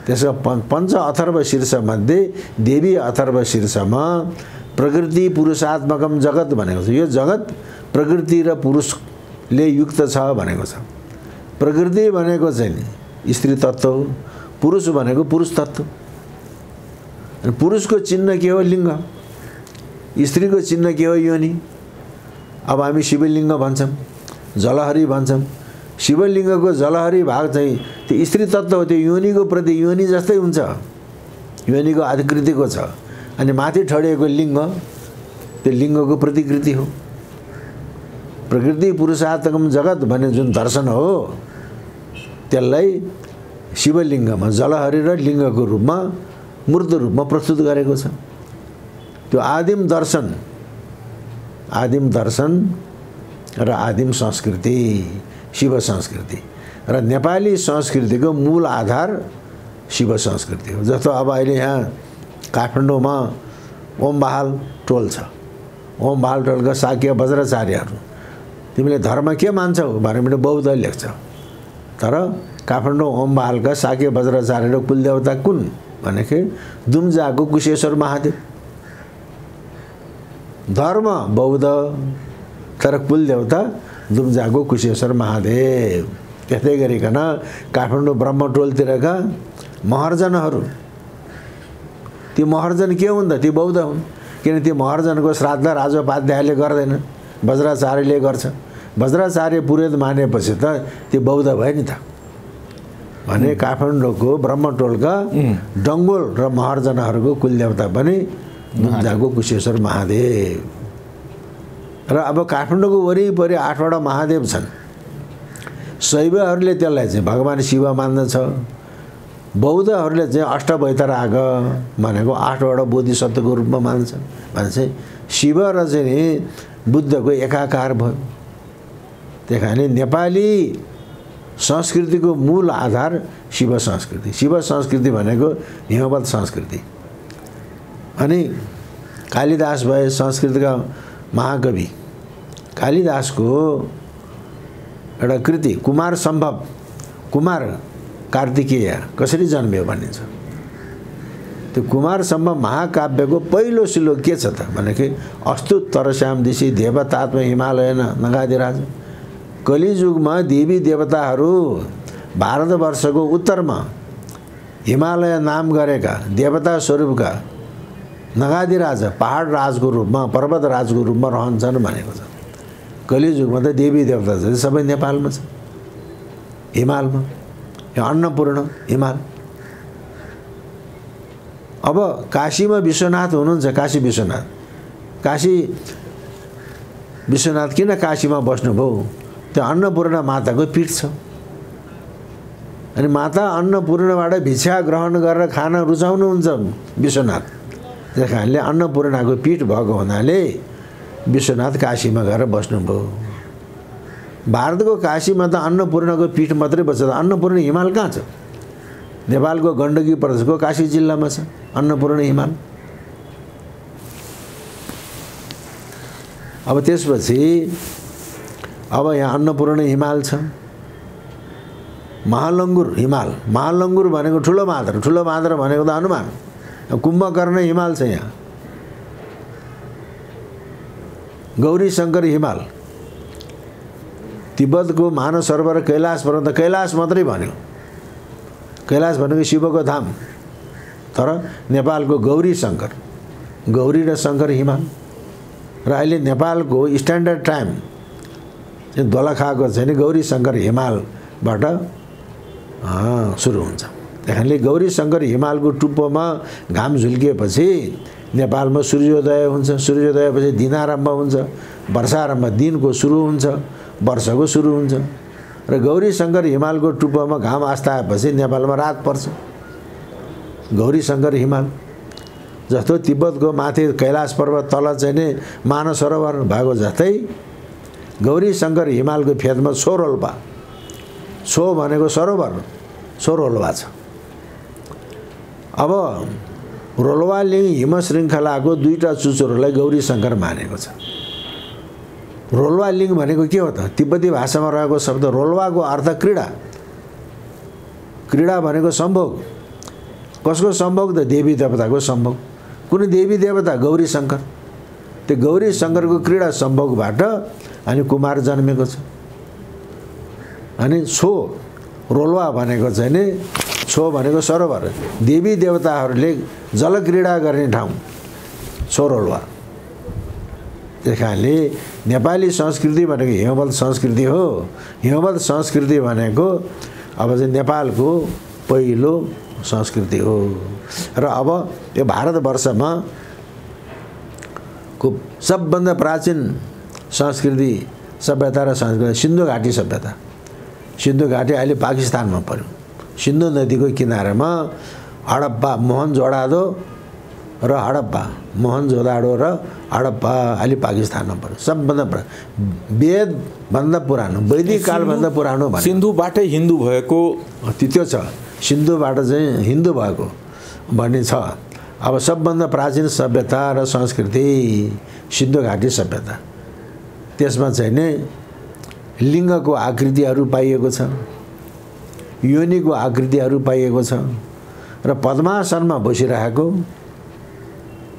त्यसको पञ्च अथर्व शीर्षमध्ये देवी अथर्व शीर्षमा प्रकृति पुरुषात्मकम जगत भनेको छ। यो जगत प्रकृति र पुरुषले युक्त छ भनेको छ। प्रकृति भनेको चाहिँ नि स्त्री तत्त्व हो, पुरुष भनेको पुरुष तत्त्व। पुरुषको चिन्ह के हो? लिङ्ग। स्त्रीको चिन्ह के हो? योनि। अब हामी शिवलिङ्ग भन्छौँ, जलहरी भन्छौँ। शिवलिङ्गको जलहरी भाग चाहिँ त्यो स्त्री तत्त्व हो। त्यो योनिको प्रति योनि जस्तै हुन्छ, योनिको आकृतिको छ। अनि माथि ठडिएको लिङ्ग त्यो लिङ्गको प्रतिकृति हो। प्रकृति पुरुषात्मकम जगत भन्ने जुन दर्शन हो त्यसलाई शिवलिङ्गमा जलहरी र लिङ्गको रूपमा मूर्त रूपमा प्रस्तुत गरेको छ। त्यो आदिम दर्शन र आदिम संस्कृति शिव संस्कृति र नेपाली संस्कृतिको मूल आधार शिव संस्कृति हो। जस्तो अब अहिले यहाँ काठमाडौँमा ओम बहाल टोल छ। ओम बहाल टोलका शाक्य वज्राचार्यहरू, तिमीले धर्म के मान्छौ भनेर बौद्ध लेख्छ। तर काठमाडौँ ओम बहालका शाक्य वज्राचार्य कुलदेवता कुन भनेको दुम्जाको कुशेश्वर महादेव। धर्म बौद्ध, तर कुलदेवता दुम्जाको कुशेश्वर महादेव। त्यस्तै गरिकन काठमाडौँ ब्रह्मटोलतिरका महर्जनहरू, ती महर्जन के हुन् त? ती बौद्ध हुन्। किन ती महर्जनको श्राद्ध राजोपाध्यायले गर्दैन, वज्राचार्यले गर्छ। वज्राचार्य पुरोहित मानेपछि त ती बौद्ध भयो नि त। भने काठमाडौँको ब्रह्मटोलका डङ्गोल र महर्जनहरूको कुलदेवता पनि दुम्जाको कुशेश्वर महादेव। र अब काठमाडौँको वरिपरि 8वटा महादेव छन्। शैवहरूले त्यसलाई चाहिँ भगवान शिव मान्दछ। बौद्धहरूले चाहिँ अष्टवैतराग भनेको 8वटा बोधिसत्वको रूपमा मान्छ। भने चाहिँ शिव र चाहिँ बुद्धको एकाकार भयो। त्यही कारणले नेपाली संस्कृतिको मूल आधार शिव संस्कृति। शिव संस्कृति भनेको हिमवत संस्कृति। अनि कालिदास भए संस्कृतका महाकवि। कालिदासको एउटा कृति कुमार सम्भव, कुमार कार्तिकेय कसरी जन्मियो भनिन्छ। त्यो कुमार सम्भव महाकाव्यको पहिलो श्लोक के छ त भनेको अस्तु तरश्याम दिशी देवतात्म हिमालयन नगाधिराज। कलियुगमा देवी देवताहरू भारतवर्षको उत्तरमा हिमालय नाम गरेका देवता स्वरूपका नगाधिराज पहाड राजको रूपमा, पर्वत राजको रूपमा रहन्छन् भनेको छ। कलियुगमा त देवी देवता चाहिँ सबै नेपालमा छ, हिमालमा, यो अन्नपूर्ण हिमाल। अब काशीमा विश्वनाथ हुनुहुन्छ, काशी विश्वनाथ। काशी विश्वनाथ किन काशीमा बस्नुभयो? त्यो अन्नपूर्ण माताको पीठ छ। अनि माता अन्नपूर्णबाट भिक्षा ग्रहण गरेर खान रुचाउनुहुन्छ विश्वनाथ। त्यस कारणले अन्नपूर्णाको पीठ भएको हुनाले विश्वनाथ काशीमा गएर बस्नुभयो। भारतको काशीमा त अन्नपूर्णको पीठ मात्रै बस्छ। अन्नपूर्ण हिमाल कहाँ छ? नेपालको गण्डकी प्रदेशको काशी जिल्लामा छ अन्नपूर्ण हिमाल। अब त्यसपछि अब यहाँ अन्नपूर्ण हिमाल छ, महालङ्गुर हिमाल। महालङ्गुर भनेको ठुलो मादर, ठुलो मादर भनेको त हनुमान। कुम्भकर्ण हिमाल छ यहाँ, गौरी शङ्कर हिमाल। तिब्बतको मानसरोवर कैलाश पर्वत, कैलाश मात्रै भन्यो। कैलाश भनेको शिवको धाम। तर नेपालको गौरी शङ्कर, गौरी र शङ्कर हिमाल। र अहिले नेपालको स्ट्यान्डर्ड टाइम चाहिँ दोलखाको चाहिँ नि गौरी शङ्कर हिमालबाट सुरु हुन्छ। त्यहाँले गौरी शङ्कर हिमालको टुप्पोमा घाम झुल्किएपछि नेपालमा सूर्योदय हुन्छ। सूर्योदयपछि दिन आरम्भ हुन्छ, वर्षारम्भ, दिनको सुरु हुन्छ, वर्षको सुरु हुन्छ। र गौरी शङ्कर हिमालको टुप्पोमा घाम आस्ताएपछि नेपालमा रात पर्छ। गौरी शङ्कर हिमाल जस्तो तिब्बतको माथि कैलाश पर्वत, तल चाहिँ नि मानसरोवर भएको जस्तै गौरी शङ्कर हिमालको फेदमा सोरोल्पा, सो भनेको सरोवर, सोरोल्पा छ। अब रोल्वा लिङ हिम श्रृङ्खलाको दुईटा चुचुरोलाई गौरी शङ्कर मानेको छ। रोल्वा लिङ भनेको के हो त? तिब्बती भाषामा रहेको शब्द रोल्वाको अर्थ क्रीडा। क्रीडा भनेको सम्भोग। कसको सम्भोग त? देवी देवताको सम्भोग। कुनै देवी देवता? गौरी शङ्कर। त्यो गौरी शङ्करको क्रीडा सम्भोगबाट अनि कुमार जन्मेको छ। अनि छो रोल्वा भनेको चाहिँ नि, छो भनेको सरोवर, देवी देवताहरूले जलक्रीडा गर्ने ठाउँ छो रोल्वा। त्यस कारणले नेपाली संस्कृति भनेको हिमवत संस्कृति हो। हिमवत संस्कृति भनेको अब चाहिँ नेपालको पहिलो संस्कृति हो। र अब यो भारतवर्षमा को सबभन्दा प्राचीन संस्कृति, सभ्यता र संस्कृति सिन्धु घाटी सभ्यता। सिन्धु घाटी अहिले पाकिस्तानमा पर्यो। सिन्धु नदीको किनारामा हडप्पा, मोहनजोदाडो र हडप्पा, मोहनजोदाडो र हडप्पा अहिले पाकिस्तानमा पर्यो। सबभन्दा वेदभन्दा पुरानो, वैदिक कालभन्दा पुरानो भने सिन्धुबाटै हिन्दू भएको त्यो छ। सिन्धुबाट चाहिँ हिन्दू भएको भन्ने छ। अब सबभन्दा प्राचीन सभ्यता र संस्कृति सिन्धु घाटी सभ्यता। त्यसमा चाहिँ नि लिङ्गको आकृतिहरू पाइएको छ, योनिको आकृतिहरू पाइएको छ र पद्मासनमा बसिरहेको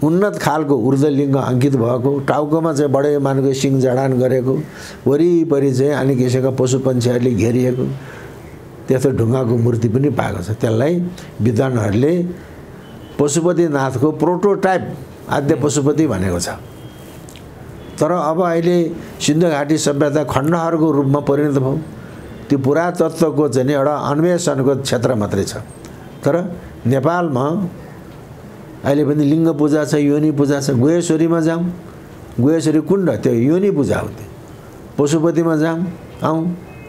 उन्नत खालको ऊर्ध्वलिङ्ग अङ्कित भएको, टाउकोमा चाहिँ बडे मानको सिङ जडान गरेको, वरिपरि चाहिँ अनेक किसिमका पशु पन्छीहरूले घेरिएको त्यस्तो ढुङ्गाको मूर्ति पनि पाएको छ। त्यसलाई विद्वानहरूले पशुपतिनाथको प्रोटोटाइप आद्य पशुपति भनेको छ। तर अब अहिले सिन्धु घाटी सभ्यता खण्डहरूको रूपमा परिणत भयो। त्यो पुरातत्त्वको चाहिँ एउटा अन्वेषणको क्षेत्र मात्रै छ। तर नेपालमा अहिले पनि लिङ्ग पूजा छ, योनि पूजा छ। गुहेश्वरीमा जाउँ, गुहेश्वरी कुण्ड त्यो योनि पूजा हो। त्यो पशुपतिमा जाउँ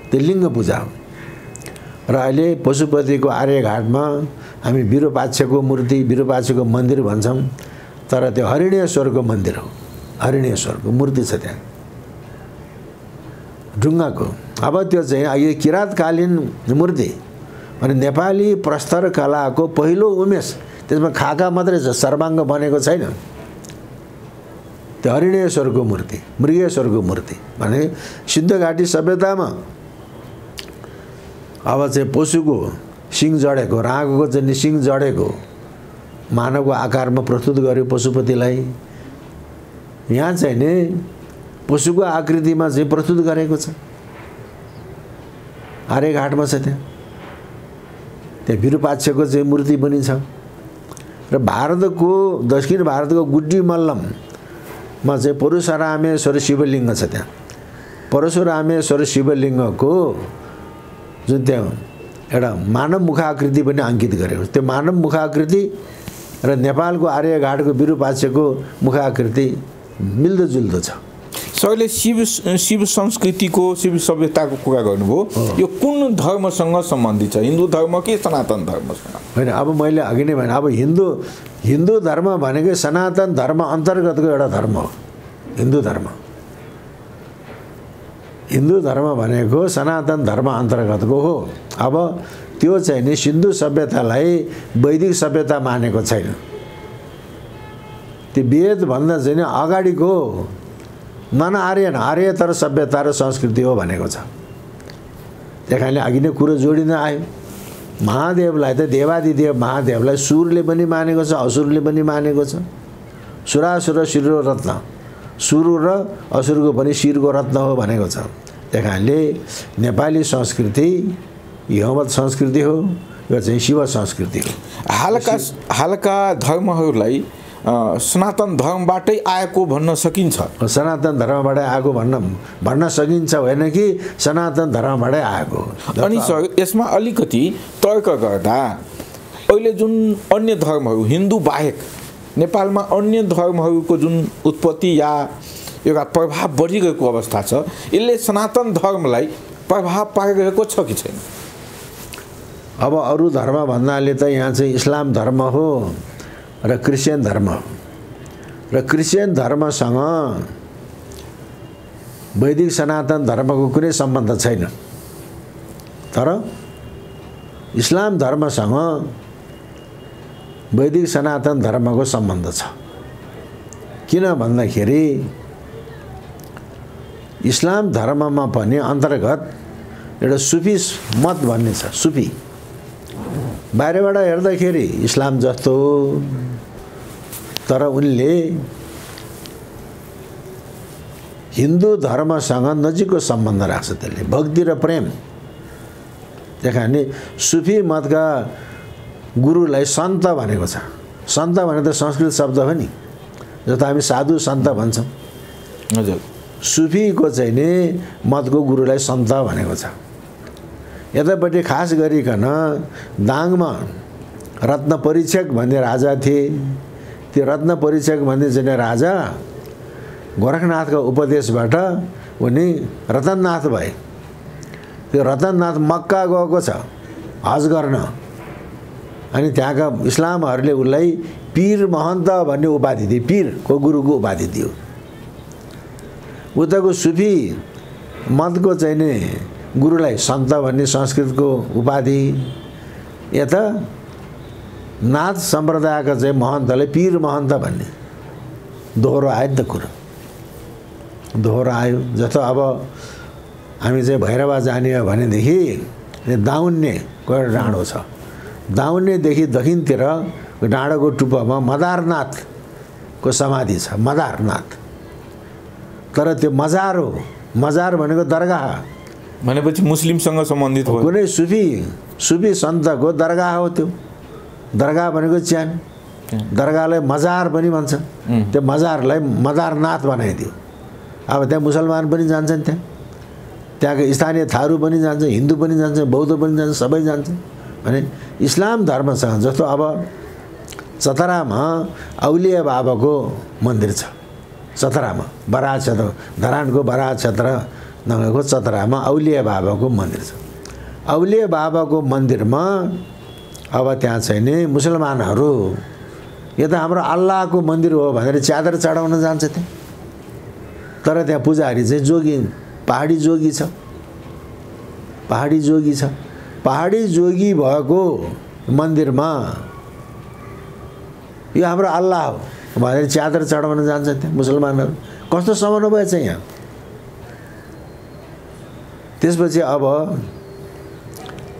त्यो लिङ्ग पूजा हो। र अहिले पशुपतिको आर्यघाटमा हामी विरूपाक्षको मूर्ति, विरूपाक्षको मन्दिर भन्छौँ, तर त्यो हरिणेश्वरको मन्दिर हो। हरिणेश्वरको मूर्ति छ त्यहाँ ढुङ्गाको। अब त्यो चाहिँ यो किराँतकालीन मूर्ति अनि नेपाली प्रस्तर कलाको पहिलो उमेश। त्यसमा खाका मात्रै छ, सर्वाङ्ग बनेको छैन। त्यो हरिणेश्वरको मूर्ति, मृगेश्वरको मूर्ति भने सिन्धुघाटी सभ्यतामा अब चाहिँ पशुको सिङ जडेको, राँगोको चाहिँ सिङ जडेको मानवको आकारमा प्रस्तुत गर्यो पशुपतिलाई। यहाँ चाहिँ नि पशुको आकृतिमा चाहिँ प्रस्तुत गरेको छ। आर्यघाटमा छ त्यहाँ विरूपाक्षको चाहिँ मूर्ति पनि छ। र भारतको दक्षिण भारतको गुड्डी मल्लममा चाहिँ परशुरामेश्वर शिवलिङ्ग छ। त्यहाँ परशुरामेश्वर शिवलिङ्गको जुन त्यहाँ एउटा मानव मुखाकृति पनि अंकित गरेको। त्यो मानव मुखाकृति र नेपालको आर्यघाटको विरूपाक्षको मुखाकृति मिल्दोजुल्दो छ। सरले शिव संस्कृतिको शिव सभ्यताको कुरा गर्नुभयो। यो कुन धर्मसँग सम्बन्धित छ? हिन्दू धर्म कि सनातन धर्मसँग? होइन, अब मैले अघि नै भने अब हिन्दू धर्म भनेकै सनातन धर्म अन्तर्गतको एउटा धर्म हो। हिन्दू धर्म भनेको सनातन धर्म अन्तर्गतको हो। अब त्यो चाहिँ नि सिन्धु सभ्यतालाई वैदिक सभ्यता मानेको छैन। त्यो वेदभन्दा चाहिँ नि अगाडिको नन आर्यन आर्यतर सभ्यता र संस्कृति हो भनेको छ। त्यही कारणले अघि नै कुरो जोडिन आयो। महादेवलाई त देवादिदेव महादेवलाई सुरले पनि मानेको छ, असुरले पनि मानेको छ। सुरासुर शिरो रत्न, सुर र असुरको पनि शिरको रत्न हो भनेको छ। त्यही कारणले नेपाली संस्कृति यमत संस्कृति हो, यो चाहिँ शिव संस्कृति हो। हालका धर्महरूलाई सनातन धर्मबाटै आएको भन्न सकिन्छ। सनातन धर्मबाटै आएको भन्न सकिन्छ, होइन कि सनातन धर्मबाटै आएको। अनि सर यसमा अलिकति तर्क गर्दा अहिले जुन अन्य धर्महरू हिन्दू बाहेक नेपालमा अन्य धर्महरूको जुन उत्पत्ति या एउटा प्रभाव बढिरहेको अवस्था छ, यसले सनातन धर्मलाई प्रभाव पारिरहेको छ कि छैन? अब अरू धर्म भन्नाले त यहाँ चाहिँ इस्लाम धर्म हो र क्रिस्चियन धर्म। र क्रिस्चियन धर्मसँग वैदिक सनातन धर्मको कुनै सम्बन्ध छैन। तर इस्लाम धर्मसँग वैदिक सनातन धर्मको सम्बन्ध छ। किन भन्दाखेरि इस्लाम धर्ममा पनि अन्तर्गत एउटा सुफी मत भन्ने छ। सुफी बाहिरबाट हेर्दाखेरि इस्लाम जस्तो, तर उनले हिन्दू धर्मसँग नजिकको सम्बन्ध राख्छ। त्यसले भक्ति र प्रेम। त्यही कारणले सुफी मतका गुरुलाई सन्त भनेको छ। सन्त भने त संस्कृत शब्द हो नि, जस्तो हामी साधु सन्त भन्छौँ। हजुर, सुफीको चाहिँ नि मतको गुरुलाई सन्त भनेको छ। यतापट्टि खास गरिकन दाङमा रत्न परीक्षक भन्ने राजा थिए। त्यो रत्न परीक्षक भन्ने चाहिँ राजा गोरखनाथको उपदेशबाट उनी रतननाथ भए। त्यो रतननाथ मक्का गएको छ हज गर्न, अनि त्यहाँका इस्लामहरूले उसलाई पीर महन्त भन्ने उपाधि दिए, पीरको गुरुको उपाधि दियो। उताको सुफी मतको चाहिँ नि गुरुलाई सन्त भन्ने संस्कृतको उपाधि, यता नाथ सम्प्रदायका चाहिँ महन्तलाई पीर महन्त भन्ने दोहोरो आयो नि त कुरो, दोहोरो आयो। जस्तो अब हामी चाहिँ भैरवा जाने हो भनेदेखि दाउन्नेको एउटा डाँडो छ। दाउन्नेदेखि दक्षिणतिर डाँडोको टुप्पामा मदारनाथको समाधि छ। मदारनाथ, तर त्यो मजार हो। मजार भनेको दरगाह भनेपछि मुस्लिमसँग सम्बन्धित हो। कुनै सुफी सन्तको दरगाह हो। त्यो दरगाह भनेको च्यान, दरगाहलाई मजार पनि भन्छ। त्यो मजारलाई मदारनाथ बनाइदियो। अब त्यहाँ मुसलमान पनि जान्छन्, त्यहाँको स्थानीय थारू पनि जान्छ, हिन्दू पनि जान्छ, बौद्ध पनि जान्छ, सबै जान्छ। भने इस्लाम धर्मसँग जस्तो अब चतरामा औलिया बाबाको मन्दिर छ। चतरामा बराह क्षेत्र, धरानको बराह क्षेत्र नगएको चतरामा औलिया बाबाको मन्दिर छ। औलिया बाबाको मन्दिरमा अब त्यहाँ चाहिँ नि मुसलमानहरू यो त हाम्रो अल्लाहको मन्दिर हो भनेर च्यादर चढाउन जान्छ। त्यहाँ तर त्यहाँ पुजारी चाहिँ जोगी, पहाडी जोगी छ। पहाडी जोगी छ। पहाडी जोगी भएको मन्दिरमा यो हाम्रो अल्लाह हो भनेर च्यादर चढाउन जान्छ त्यहाँ मुसलमानहरू। कस्तो समन्वय छ यहाँ। त्यसपछि अब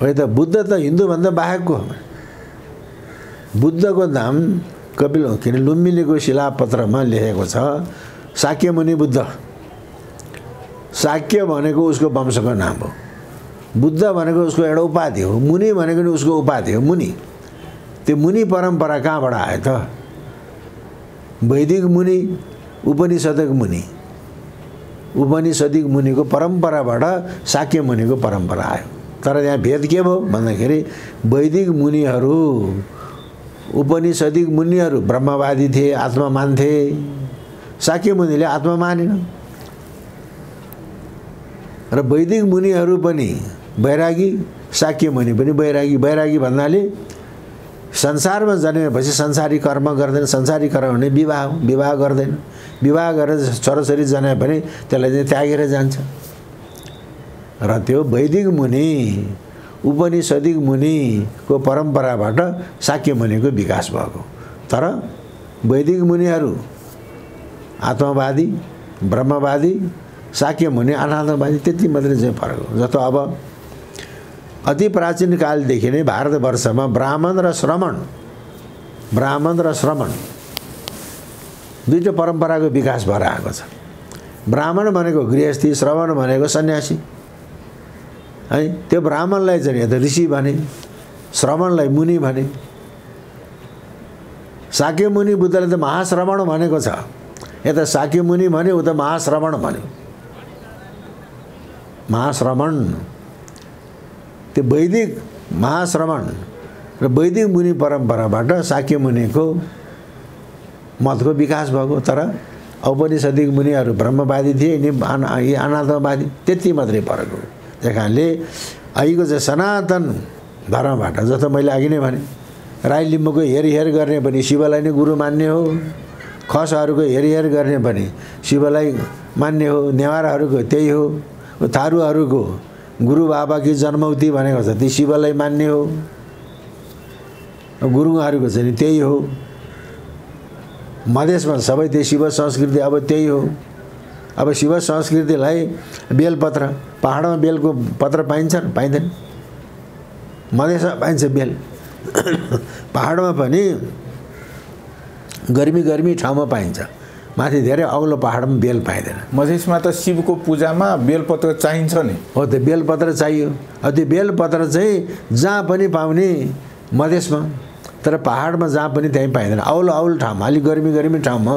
होइन त बुद्ध त हिन्दूभन्दा बाहेकको हो। बुद्धको नाम कपिल किन लुम्बिनीको शिलापत्रमा लेखेको छ शाक्य मुनि बुद्ध। शाक्य भनेको उसको वंशको नाम हो। बुद्ध भनेको उसको एउटा उपाधि हो। मुनि भनेको नि उसको उपाधि हो। मुनि, त्यो मुनि परम्परा कहाँबाट आयो त? वैदिक मुनि, उपनिषदिक मुनि। उपनिषदिक मुनिको परम्पराबाट शाक्य मुनिको परम्परा आयो। तर यहाँ भेद के भयो भन्दाखेरि वैदिक मुनिहरू, उपनिषदिक मुनिहरू ब्रह्मवादी थिए, आत्मा मान्थे। शाक्य मुनिले आत्मा मानेन। र वैदिक मुनिहरू पनि वैरागी, शाक्य मुनि पनि वैरागी। वैरागी भन्नाले संसारमा जन्मेपछि संसारी कर्म गर्दैन। संसारी कर्म भने विवाह हो, विवाह गर्दैन। विवाह गरेर छोराछोरी जन्मायो भने त्यसलाई चाहिँ त्यागेर जान्छ। र त्यो वैदिक मुनि, उपनिषदिक मुनिको परम्पराबाट शाक्य मुनिको विकास भएको। तर वैदिक मुनिहरू आत्मवादी, ब्रह्मवादी, शाक्य मुनि अनात्मवादी, त्यति मात्रै चाहिँ फरक हो। जस्तो अब अति प्राचीन कालदेखि नै भारतवर्षमा ब्राह्मण र श्रमण दुईटा परम्पराको विकास भएर आएको छ। ब्राह्मण भनेको गृहस्थी, श्रमण भनेको सन्यासी है। त्यो ब्राह्मणलाई चाहिँ यता ऋषि भने, श्रमणलाई मुनि भने। शाक्य मुनि बुद्धले त महाश्रमण भनेको छ। यता शाक्य मुनि भने उता महाश्रमण भन्यो। महाश्रमण त्यो वैदिक महाश्रमण र वैदिक मुनि परम्पराबाट शाक्य मुनिको मतको विकास भएको। तर औपनिषदिक मुनिहरू ब्रह्मवादी थिए, यिनी अनात्मवादी, त्यति मात्रै फरक हो। त्यही कारणले अहिलेको चाहिँ सनातन धर्मबाट, जस्तो मैले अघि नै भने, राई लिम्बूको हेरहेर गर्ने पनि शिवलाई नै गुरु मान्ने हो। खसहरूको हेरहेर गर्ने पनि शिवलाई मान्ने हो। नेवारहरूको त्यही हो। थारूहरूको गुरु बाबाकी जन्मौती भनेको छ, ती शिवलाई मान्ने हो। गुरुङहरूको चाहिँ त्यही हो। मधेसमा सबै त्यो शिव संस्कृति अब त्यही हो। अब शिव संस्कृतिलाई बेलपत्र, पहाडमा बेलको पत्र पाइन्छ पाइँदैन? मधेसमा पाइन्छ बेल। पहाडमा पनि गर्मी ठाउँमा पाइन्छ, माथि धेरै अग्लो पहाडमा बेल पाइँदैन। मधेसमा त शिवको पूजामा बेलपत्र चाहिन्छ नि। हो, त्यो बेलपत्र चाहियो। त्यो बेलपत्र चाहिँ जहाँ पनि पाउने मधेसमा, तर पहाडमा जहाँ पनि त्यहीँ पाइँदैन। औलो ठाउँमा, अलिक गर्मी ठाउँमा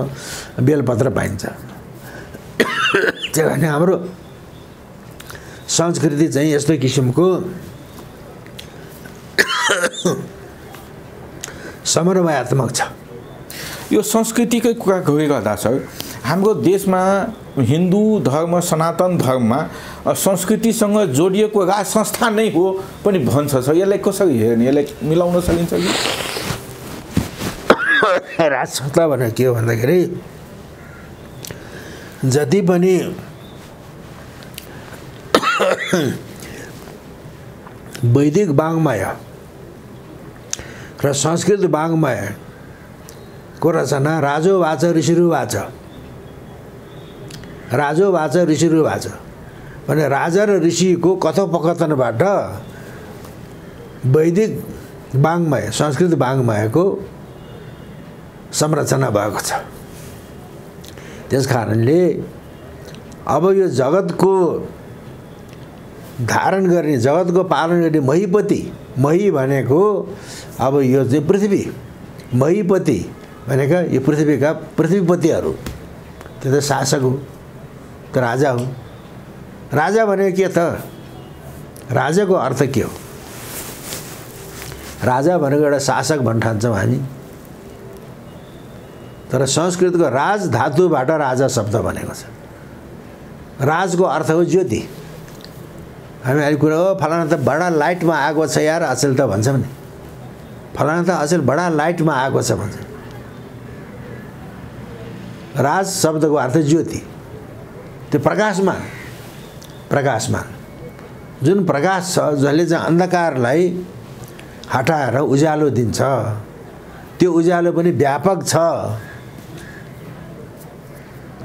बेलपत्र पाइन्छ। त्यही भने हाम्रो संस्कृति चाहिँ यस्तो किसिमको समन्वयात्मक छ। यो संस्कृतिकै कुरा गर्दा सर, हाम्रो देशमा हिन्दू धर्म, सनातन धर्ममा संस्कृतिसँग जोडिएको राज संस्था नै हो पनि भन्छ सर। यसलाई कसरी हेर्ने, यसलाई मिलाउन सकिन्छ कि? राज संस्था भनेर के हो भन्दाखेरि जति पनि वैदिक वाङ्मय र संस्कृत वाङ्मयको रचना राजोवाच ऋषिरुवाच, राजोवाच ऋषिरुवाच भने राजा र ऋषिको कथोपकथनबाट वैदिक वाङ्मय, संस्कृत वाङ्मयको संरचना भएको छ। त्यस कारणले अब यो जगतको धारण गर्ने, जगतको पालन गर्ने महीपति, मही भनेको अब यो चाहिँ पृथ्वी, महीपति भनेका यो पृथ्वीका पृथ्वीपतिहरू, त्यो त शासक हो, त राजा हो। राजा भनेको के त? राजाको अर्थ के हो? राजा भनेको एउटा शासक भन्न ठान्छौँ हामी। तर संस्कृतको राज धातुबाट राजा शब्द बनेको छ। राजको अर्थ हो ज्योति। हामी अहिले कुरा हो फलाना त बडा लाइटमा आएको छ यार अचेल त भन्छौँ नि, फलाना त अचेल बडा लाइटमा आएको छ भन्छ। राज शब्दको अर्थ ज्योति। त्यो प्रकाशमान जुन प्रकाश छ जसले चाहिँ अन्धकारलाई हटाएर उज्यालो दिन्छ, त्यो उज्यालो पनि व्यापक छ,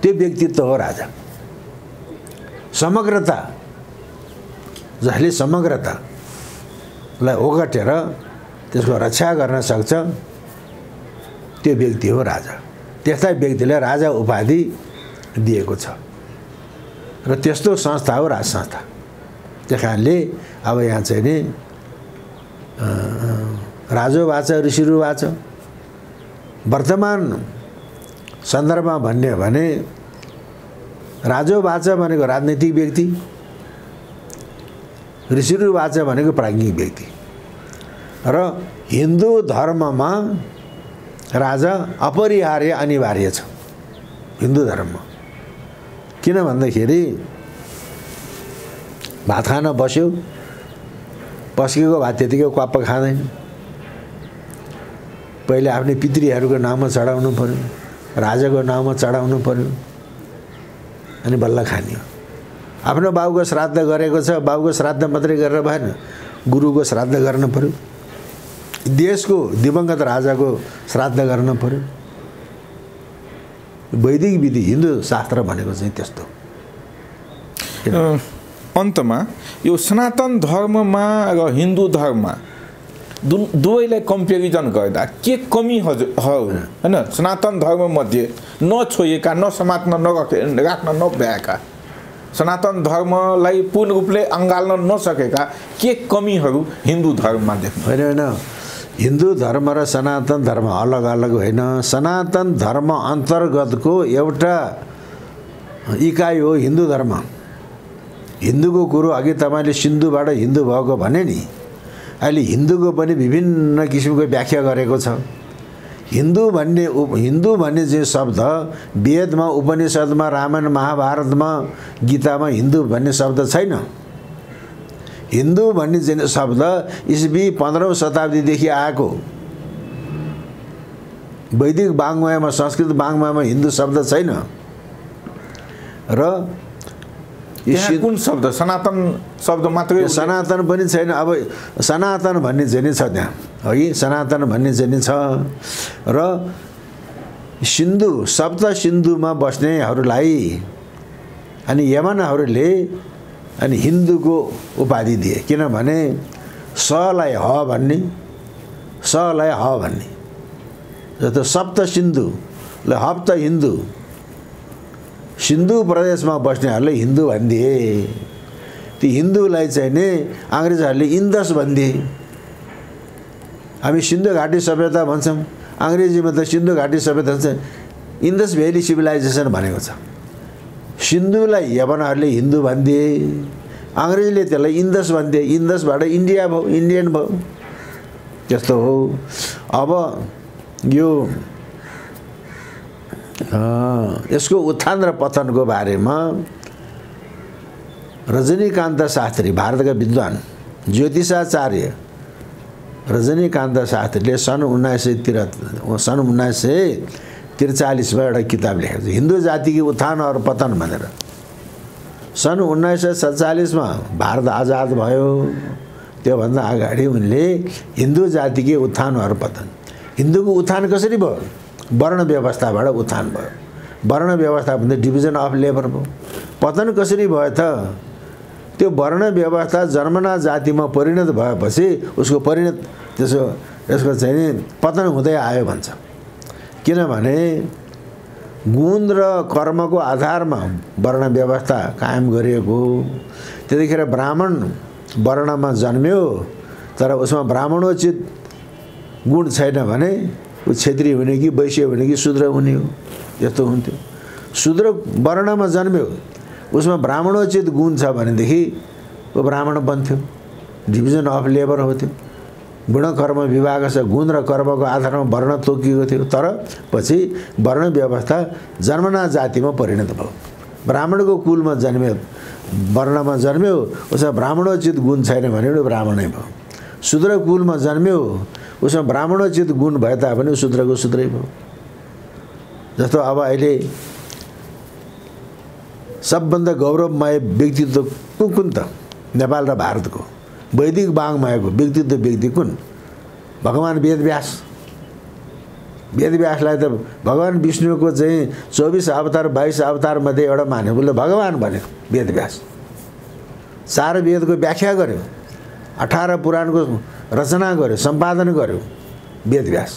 त्यो व्यक्तित्व हो राजा। समग्रता, जसले समग्रतालाई ओगटेर त्यसको रक्षा गर्न सक्छ, त्यो व्यक्ति हो राजा। त्यस्ता व्यक्तिलाई राजा उपाधि दिएको छ र त्यस्तो संस्था हो राज संस्था। त्यस कारणले अब यहाँ चाहिँ नि राजोवाच ऋषिरुवाच वर्तमान सन्दर्भमा भन्ने हो भने राजोवाच भनेको राजनीतिक व्यक्ति, ऋषिरुवाच भनेको प्राज्ञिक व्यक्ति। र हिन्दू धर्ममा राजा अपरिहार्य अनिवार्य छ। हिन्दू धर्ममा किन भन्दाखेरि भात खान बस्यो, पस्केको भात त्यतिकै क्वाप्प खाँदैन, पहिले आफ्नै पितृहरूको नाममा चढाउनु पर्यो, राजाको नाममा चढाउनु पर्यो, अनि बल्ल खाने हो। आफ्नो बाबुको श्राद्ध गरेको छ, बाबुको श्राद्ध मात्रै गरेर भएन, गुरुको श्राद्ध गर्न पर्यो, देशको दिवंगत राजाको श्राद्ध गर्न पर्यो। वैदिक विधि हिन्दू शास्त्र भनेको चाहिँ त्यस्तो। अन्तमा यो सनातन धर्ममा र हिन्दू धर्ममा दुवैलाई कम्पेरिजन गर्दा के कमी हैन? सनातन धर्म मध्ये नछोएका, नसमात्न राख्न नभएका, सनातन धर्मलाई पूर्ण रूपले अँगाल्न नसकेका के कमीहरू हिन्दू धर्ममा देख्नु? होइन, हिन्दू धर्म र सनातन धर्म अलग अलग होइन। सनातन धर्म अन्तर्गतको एउटा इकाइ हो हिन्दू धर्म। हिन्दूको कुरो अघि तपाईँले सिन्धुबाट हिन्दू भएको भने नि, अहिले हिन्दूको पनि विभिन्न किसिमको व्याख्या गरेको छ। हिन्दू भन्ने चाहिँ शब्द वेदमा, उपनिषदमा, रामायण महाभारतमा, गीतामा हिन्दू भन्ने शब्द छैन। हिन्दू भन्ने चाहिँ शब्द इस्वी 15औं शताब्दीदेखि आएको। वैदिक वाङ्मयमा, संस्कृत वाङ्मयमा हिन्दू शब्द छैन। र कुन शब्द? सनातन शब्द मात्रै? सनातन पनि छैन। अब सनातन भन्ने चाहिँ नि छ त्यहाँ, अघि सनातन भन्ने चाहिँ नि छ। र सिन्धु, सप्त सिन्धुमा बस्नेहरूलाई अनि यमनहरूले अनि हिन्दूको उपाधि दिए। किनभने सलाई ह भन्ने, सलाई ह भन्ने, जस्तो सप्त सिन्धुलाई हप्त हिन्दू, सिन्धु प्रदेशमा बस्नेहरूले हिन्दू भनिदिए। ती हिन्दूलाई चाहिँ नि अङ्ग्रेजहरूले इन्दस भनिदिए। हामी सिन्धु घाटी सभ्यता भन्छौँ, अङ्ग्रेजीमा त सिन्धु घाटी सभ्यता भन्छ, इन्दस भ्याली सिभिलाइजेसन भनेको छ। सिन्धुलाई यवनहरूले हिन्दू भनिदिए, अङ्ग्रेजले त्यसलाई इन्दस भनिदिए। इन्दसबाट इन्डिया भयो, इन्डियन भयो। त्यस्तो हो। अब यो यसको उत्थान र पतनको बारेमा रजनीकान्त शास्त्री, भारतका विद्वान ज्योतिषाचार्य रजनीकान्त शास्त्रीले सन् 1943मा एउटा किताब लेखेको छ, हिन्दू जातिको उत्थान और पतन भनेर। सन् 1947मा भारत आजाद भयो। त्योभन्दा अगाडि उनले हिन्दू जातिको उत्थान और पतन, हिन्दूको उत्थान कसरी भयो? वर्ण व्यवस्थाबाट उत्थान भयो। वर्ण व्यवस्था भन्दा डिभिजन अफ लेबर भयो। पतन कसरी भयो त? त्यो वर्ण व्यवस्था जन्मना जातिमा परिणत भएपछि उसको परिणत यसको चाहिँ नि पतन हुँदै आयो भन्छ। किनभने गुण र कर्मको आधारमा वर्ण व्यवस्था कायम गरिएको। त्यतिखेर ब्राह्मण वर्णमा जन्म्यो, तर उसमा ब्राह्मणोचित गुण छैन भने ऊ क्षेत्री हुने कि वैश्य हुने कि शूद्र हुने हो, यस्तो हुन्थ्यो। शूद्र वर्णमा जन्म्यो, उसमा ब्राह्मणोचित गुण छ भनेदेखि ऊ ब्राह्मण बन्थ्यो। डिभिजन अफ लेबर हुन्थ्यो। गुण कर्म विभाग छ, गुण र कर्मको आधारमा वर्ण तोकिएको थियो। तर पछि वर्ण व्यवस्था जन्मना जातिमा परिणत भयो। ब्राह्मणको कुलमा जन्म्यो, वर्णमा जन्म्यो, उसमा ब्राह्मणोचित गुण छैन भने ब्राह्मणै भयो। शूद्र कुलमा जन्म्यो, उसमा ब्राह्मणोचित गुण भए तापनि शूद्रको शूद्रै भयो। जस्तो अब अहिले सबभन्दा गौरवमय व्यक्तित्व कुन त नेपाल र भारतको वैदिक वाङ्मयको व्यक्ति कुन? भगवान् वेदव्यास। वेदव्यासलाई त भगवान् विष्णुको चाहिँ 24 अवतार 22 अवतार मध्ये एउटा मान्यो, उसले भगवान् भन्यो वेदव्यास। 4 वेदको व्याख्या गर्यो, 18 पुराणको रचना गर्यो, सम्पादन गर्यो वेदव्यास।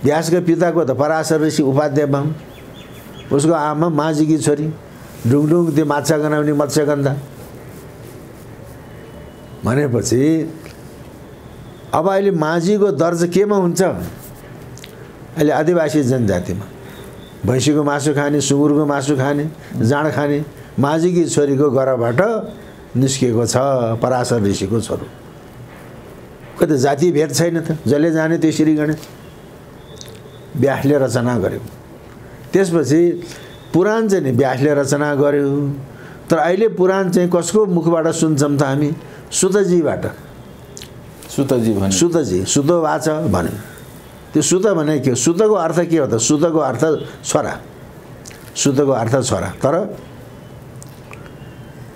व्यासका पिताको त पराशर ऋषि उपाध्याय, उसको आमा माझीकी छोरी ढुङढुङ त्यो माछा गनाउने मत्स्यगन्धा। भनेपछि अब अहिले माझीको दर्ज केमा हुन्छ? अहिले आदिवासी जनजातिमा भैँसीको मासु खाने, सुँगुरको मासु खाने, जाँड खाने माझीकी छोरीको घरबाट निस्किएको छ पराशर ऋषिको छोरो। कति जाति भेद छैन त, जसले जाने त्यसरी गणेश व्यासले रचना गर्यो। त्यसपछि पुराण चाहिँ नि व्यासले रचना गर्यो, तर अहिले पुराण चाहिँ कसको मुखबाट सुन्छौँ त हामी? सुतजीबाट। सुतजी सुतोवाच भन्यो। त्यो सुत भने के हो? सुतको अर्थ के हो त? सुतको अर्थ छोरा, सुतको अर्थ छोरा। तर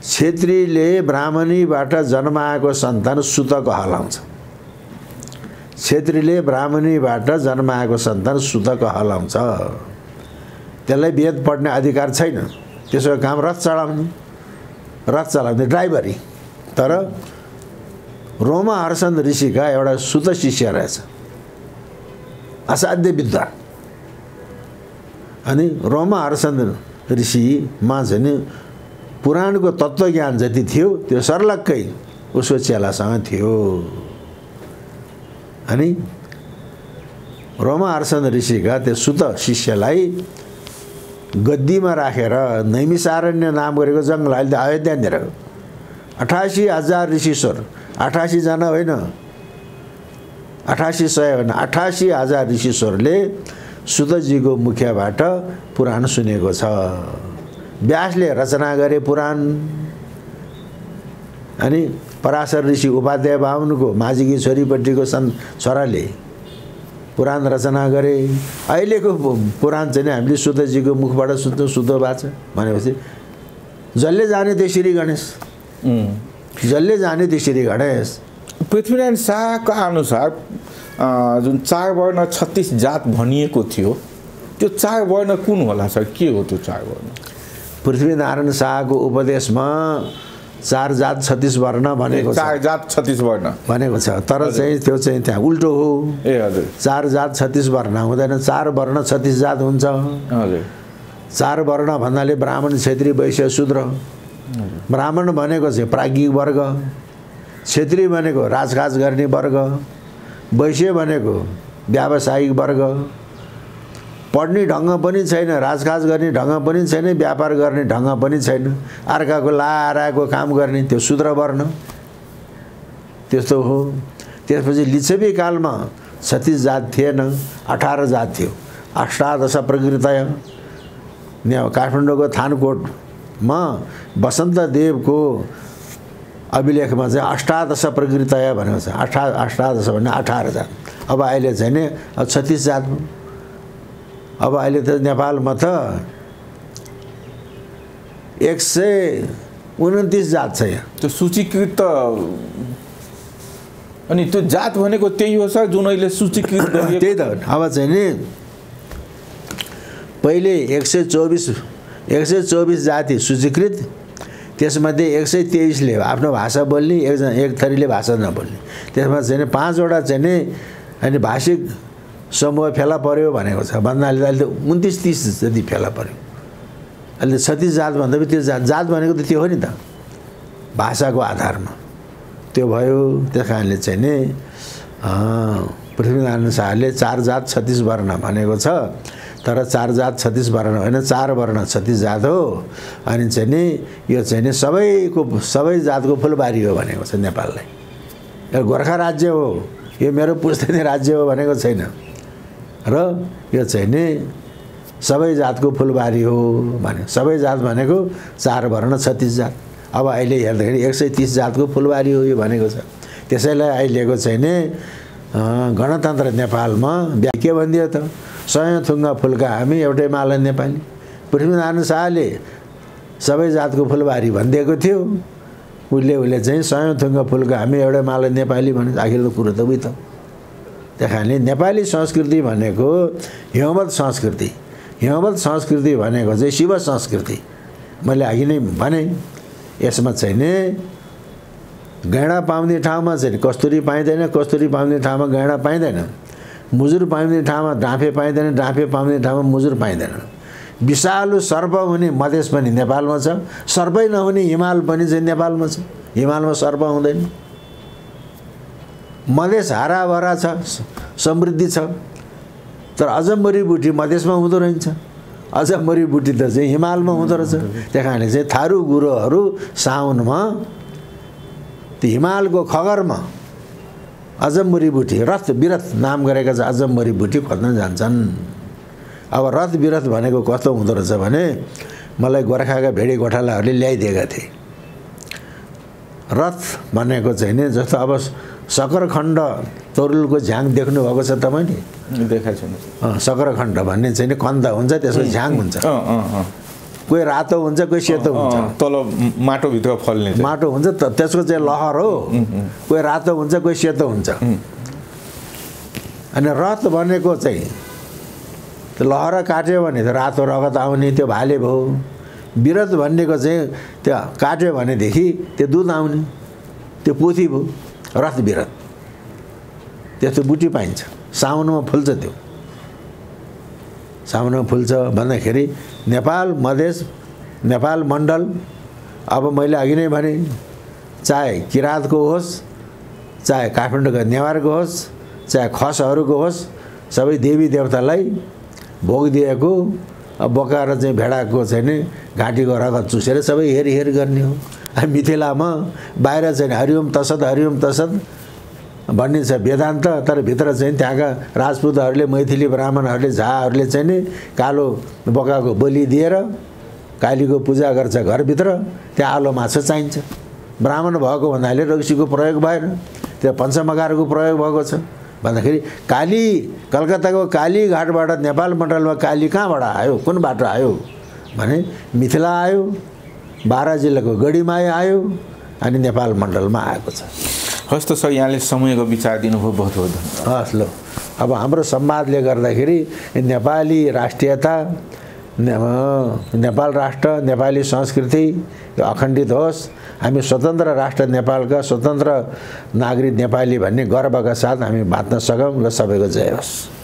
क्षेत्रीले ब्राह्मणीबाट जन्माएको सन्तान सुत कहलाउँछ। क्षेत्रीले ब्राह्मणीबाट जन्माएको सन्तान सुत कहलाउँछ। त्यसलाई वेद पढ्ने अधिकार छैन। त्यसको काम रथ चलाउने ड्राइभरी। तर रोमहर्षण ऋषिका एउटा सुत शिष्य रहेछ, असाध्य विद्वान। अनि रोमहर्षण ऋषिमा चाहिँ पुराणको तत्त्वज्ञान जति थियो त्यो सर्लक्कै उसको चेलासँग थियो। अनि रोमहर्षण ऋषिका त्यो सुत शिष्यलाई गद्दीमा राखेर नैमिसारण्य नाम गरेको जङ्गल, अहिले त अयोध्यानिर 88,000 ऋषिश्वर, 88 जना होइन, 8800 होइन, 88,000 ऋषिश्वरले सुतजीको मुखबाट पुराण सुनेको छ। व्यासले रचना गरे पुराण। अनि पराशर ऋषि उपाध्याय बाहुनको माझीकी छोरीपट्टिको छोराले पुराण रचना गरे। अहिलेको पुराण चाहिँ हामीले सुतजीको मुखबाट सुन्छौँ, सुतोवाच भनेपछि जसले जाने त्यसरी गणेश, जसले जाने त्यसरी गणेश। पृथ्वीनारायण शाहका अनुसार जुन 4 वर्ण 36 जात भनिएको थियो, त्यो 4 वर्ण कुन होला सर? के हो त्यो 4 वर्ण? पृथ्वीनारायण शाहको उपदेशमा 4 जात 36 वर्ण भनेको छ। 4 जात 36 वर्ण भनेको छ, तर चाहिँ त्यो चाहिँ त्यहाँ उल्टो हो। ए हजुर, 4 जात 36 वर्ण हुँदैन, 4 वर्ण 36 जात हुन्छ। हजुर, 4 वर्ण भन्नाले ब्राह्मण, क्षेत्री, वैश्य, शूद्र। ब्राह्मण भनेको चाहिँ प्राज्ञिक वर्ग, क्षेत्री भनेको राजकाज गर्ने वर्ग, वैश्य भनेको व्यावसायिक वर्ग। पढ्ने ढङ्ग पनि छैन, राजकाज गर्ने ढङ्ग पनि छैन, व्यापार गर्ने ढङ्ग पनि छैन, अर्काको लाराको काम गर्ने, त्यो शूद्र वर्ण। त्यस्तो हो। त्यसपछि लिच्छवी कालमा 36 जात थिएन, 18 जात थियो। अष्टादश प्रकृतय। काठमाडौँको थानकोटमा वसन्तदेवको अभिलेखमा चाहिँ अष्टादश प्रकृतय भनेको छ। अष्टादश भने 18 जात। अब अहिले चाहिँ नि 36 जात। अब अहिले त नेपालमा त 129 जात छ यहाँ। त्यो सूचीकृत। अनि त्यो जात भनेको त्यही हो सर जुन अहिले सूचीकृत गरिएको? त्यही त। अब चाहिँ नि पहिले 124 जाति सूचीकृत, त्यसमध्ये 123ले आफ्नो भाषा बोल्ने, एक थरीले भाषा नबोल्ने। त्यसमा चाहिँ 5वटा चाहिँ नि अनि भाषिक समूह फेला पर्यो भनेको छ। भन्नाले अहिले त 29-30 जति फेला पर्यो। अहिले 36 जात भन्दा पनि त्यो जात भनेको त त्यो हो नि त, भाषाको आधारमा त्यो भयो। त्यस कारणले चाहिँ नि पृथ्वीनारायण शाहले 4 जात 36 वर्ण भनेको छ, तर 4 जात 36 वर्ण होइन, 4 वर्ण 36 जात हो। अनि चाहिँ नि यो चाहिँ नि सबै जातको फुलबारी हो भनेको छ नेपाललाई। यो गोर्खा राज्य हो, यो मेरो पुस्तैनी राज्य हो भनेको छैन। र यो चाहिँ नि सबै जातको फुलबारी हो भने, सबै जात भनेको 4 वर्ण 36 जात। अब अहिले हेर्दाखेरि 130 जातको फुलबारी हो यो भनेको छ। त्यसैलाई अहिलेको चाहिँ नि गणतन्त्र नेपालमा के भनिदियो त? 100 थुङ्गा फुलका हामी एउटै माला नेपाली। पृथ्वीनारायण शाहले सबै जातको फुलबारी भनिदिएको थियो। उसले चाहिँ सयौँ थुङ्गा फुलको हामी एउटा माला नेपाली भने आखिरको कुरो त उही त। त्यही कारणले नेपाली संस्कृति भनेको हिमवत संस्कृति, हिमवत संस्कृति भनेको चाहिँ शिव संस्कृति। मैले अघि नै भने यसमा चाहिँ नि गैँडा पाउने ठाउँमा चाहिँ कस्तुरी पाइँदैन, कस्तुरी पाउने ठाउँमा गैँडा पाइँदैन, मुजुर पाउने ठाउँमा डाँफे पाइँदैन, डाँफे पाउने ठाउँमा मुजुर पाइँदैन। विषालु सर्प हुने मधेस पनि नेपालमा छ, सर्पै नहुने हिमाल पनि चाहिँ नेपालमा छ। हिमालमा सर्प हुँदैन। मधेस हराभरा छ, समृद्धि छ, तर अजम्बरी बुटी मधेसमा हुँदो रहेछ, अजम्बरी बुटी त चाहिँ हिमालमा हुँदो रहेछ। त्यही कारणले चाहिँ थारू गुरुहरू साउनमा त्यो हिमालको खगरमा अजम्बरी बुटी रथ विरथ नाम गरेका चाहिँ अजम्बरी बुटी खोज्न जान्छन्। अब रथ विरथ भनेको कस्तो हुँदो रहेछ भने मलाई गोर्खाका भेडी गोठालाहरूले ल्याइदिएका थिए। रथ भनेको चाहिँ नि जस्तो अब सकरखण्ड तरुलको झ्याङ देख्नुभएको छ तपाईँले? देखाएको छैन। सकरखण्ड भन्ने चाहिँ नि कन्द हुन्छ, त्यसको झ्याङ हुन्छ, कोही रातो हुन्छ कोही सेतो हुन्छ, तल माटोभित्र फल्ने माटो हुन्छ, त्यसको चाहिँ लहर हो। कोही रातो हुन्छ कोही सेतो हुन्छ। अनि रथ भनेको चाहिँ त्यो लहर काट्यो भने त रातो रगत आउने, त्यो भाले भयो। विरत भनेको चाहिँ त्यो काट्यो भनेदेखि त्यो दुध आउने, त्यो पोथी भयो रथ विरत। त्यस्तो बुटी पाइन्छ, साउनमा फुल्छ। त्यो साउनमा फुल्छ भन्दाखेरि नेपाल मधेस, नेपाल मण्डल, अब मैले अघि नै भने चाहे किराँतको होस्, चाहे काठमाडौँको नेवारको होस्, चाहे खसहरूको होस्, सबै देवी देवतालाई भोग दिएको। अब बोकाएर चाहिँ भेडाको चाहिँ नि घाँटीको रगत चुसेर सबै हेर गर्ने हो। मिथिलामा बाहिर चाहिँ हरिओम तसद हरिओम तसद भन्ने छ वेदान्त, तर भित्र चाहिँ त्यहाँका राजपूतहरूले, मैथिली ब्राह्मणहरूले, झाहरूले चाहिँ नि कालो बोकाको बलि दिएर कालीको पूजा गर्छ घरभित्र। त्यहाँ आलो माछा चाहिन्छ। ब्राह्मण भएको भन्नाले रक्सीको प्रयोग भएन, त्यो पञ्चमकारको प्रयोग भएको छ। भन्दाखेरि काली कलकत्ताको काली घाटबाट नेपाल मण्डलमा काली कहाँबाट आयो, कुन बाटो आयो भने मिथिला आयो, बारा जिल्लाको गढीमाया आयो, अनि नेपाल मण्डलमा आएको छ। हस् त सर, यहाँले समयको विचार दिनुभयो, बहुत बहुत धन्यवाद। हस् ल, अब हाम्रो संवादले गर्दाखेरि नेपाली राष्ट्रियता, नेपाल राष्ट्र, नेपाली संस्कृति अखण्डित होस्। हामी स्वतन्त्र राष्ट्र नेपालका स्वतन्त्र नागरिक नेपाली भन्ने गर्वका साथ हामी बाँच्न सकौँ। ल, सबैको जय होस्।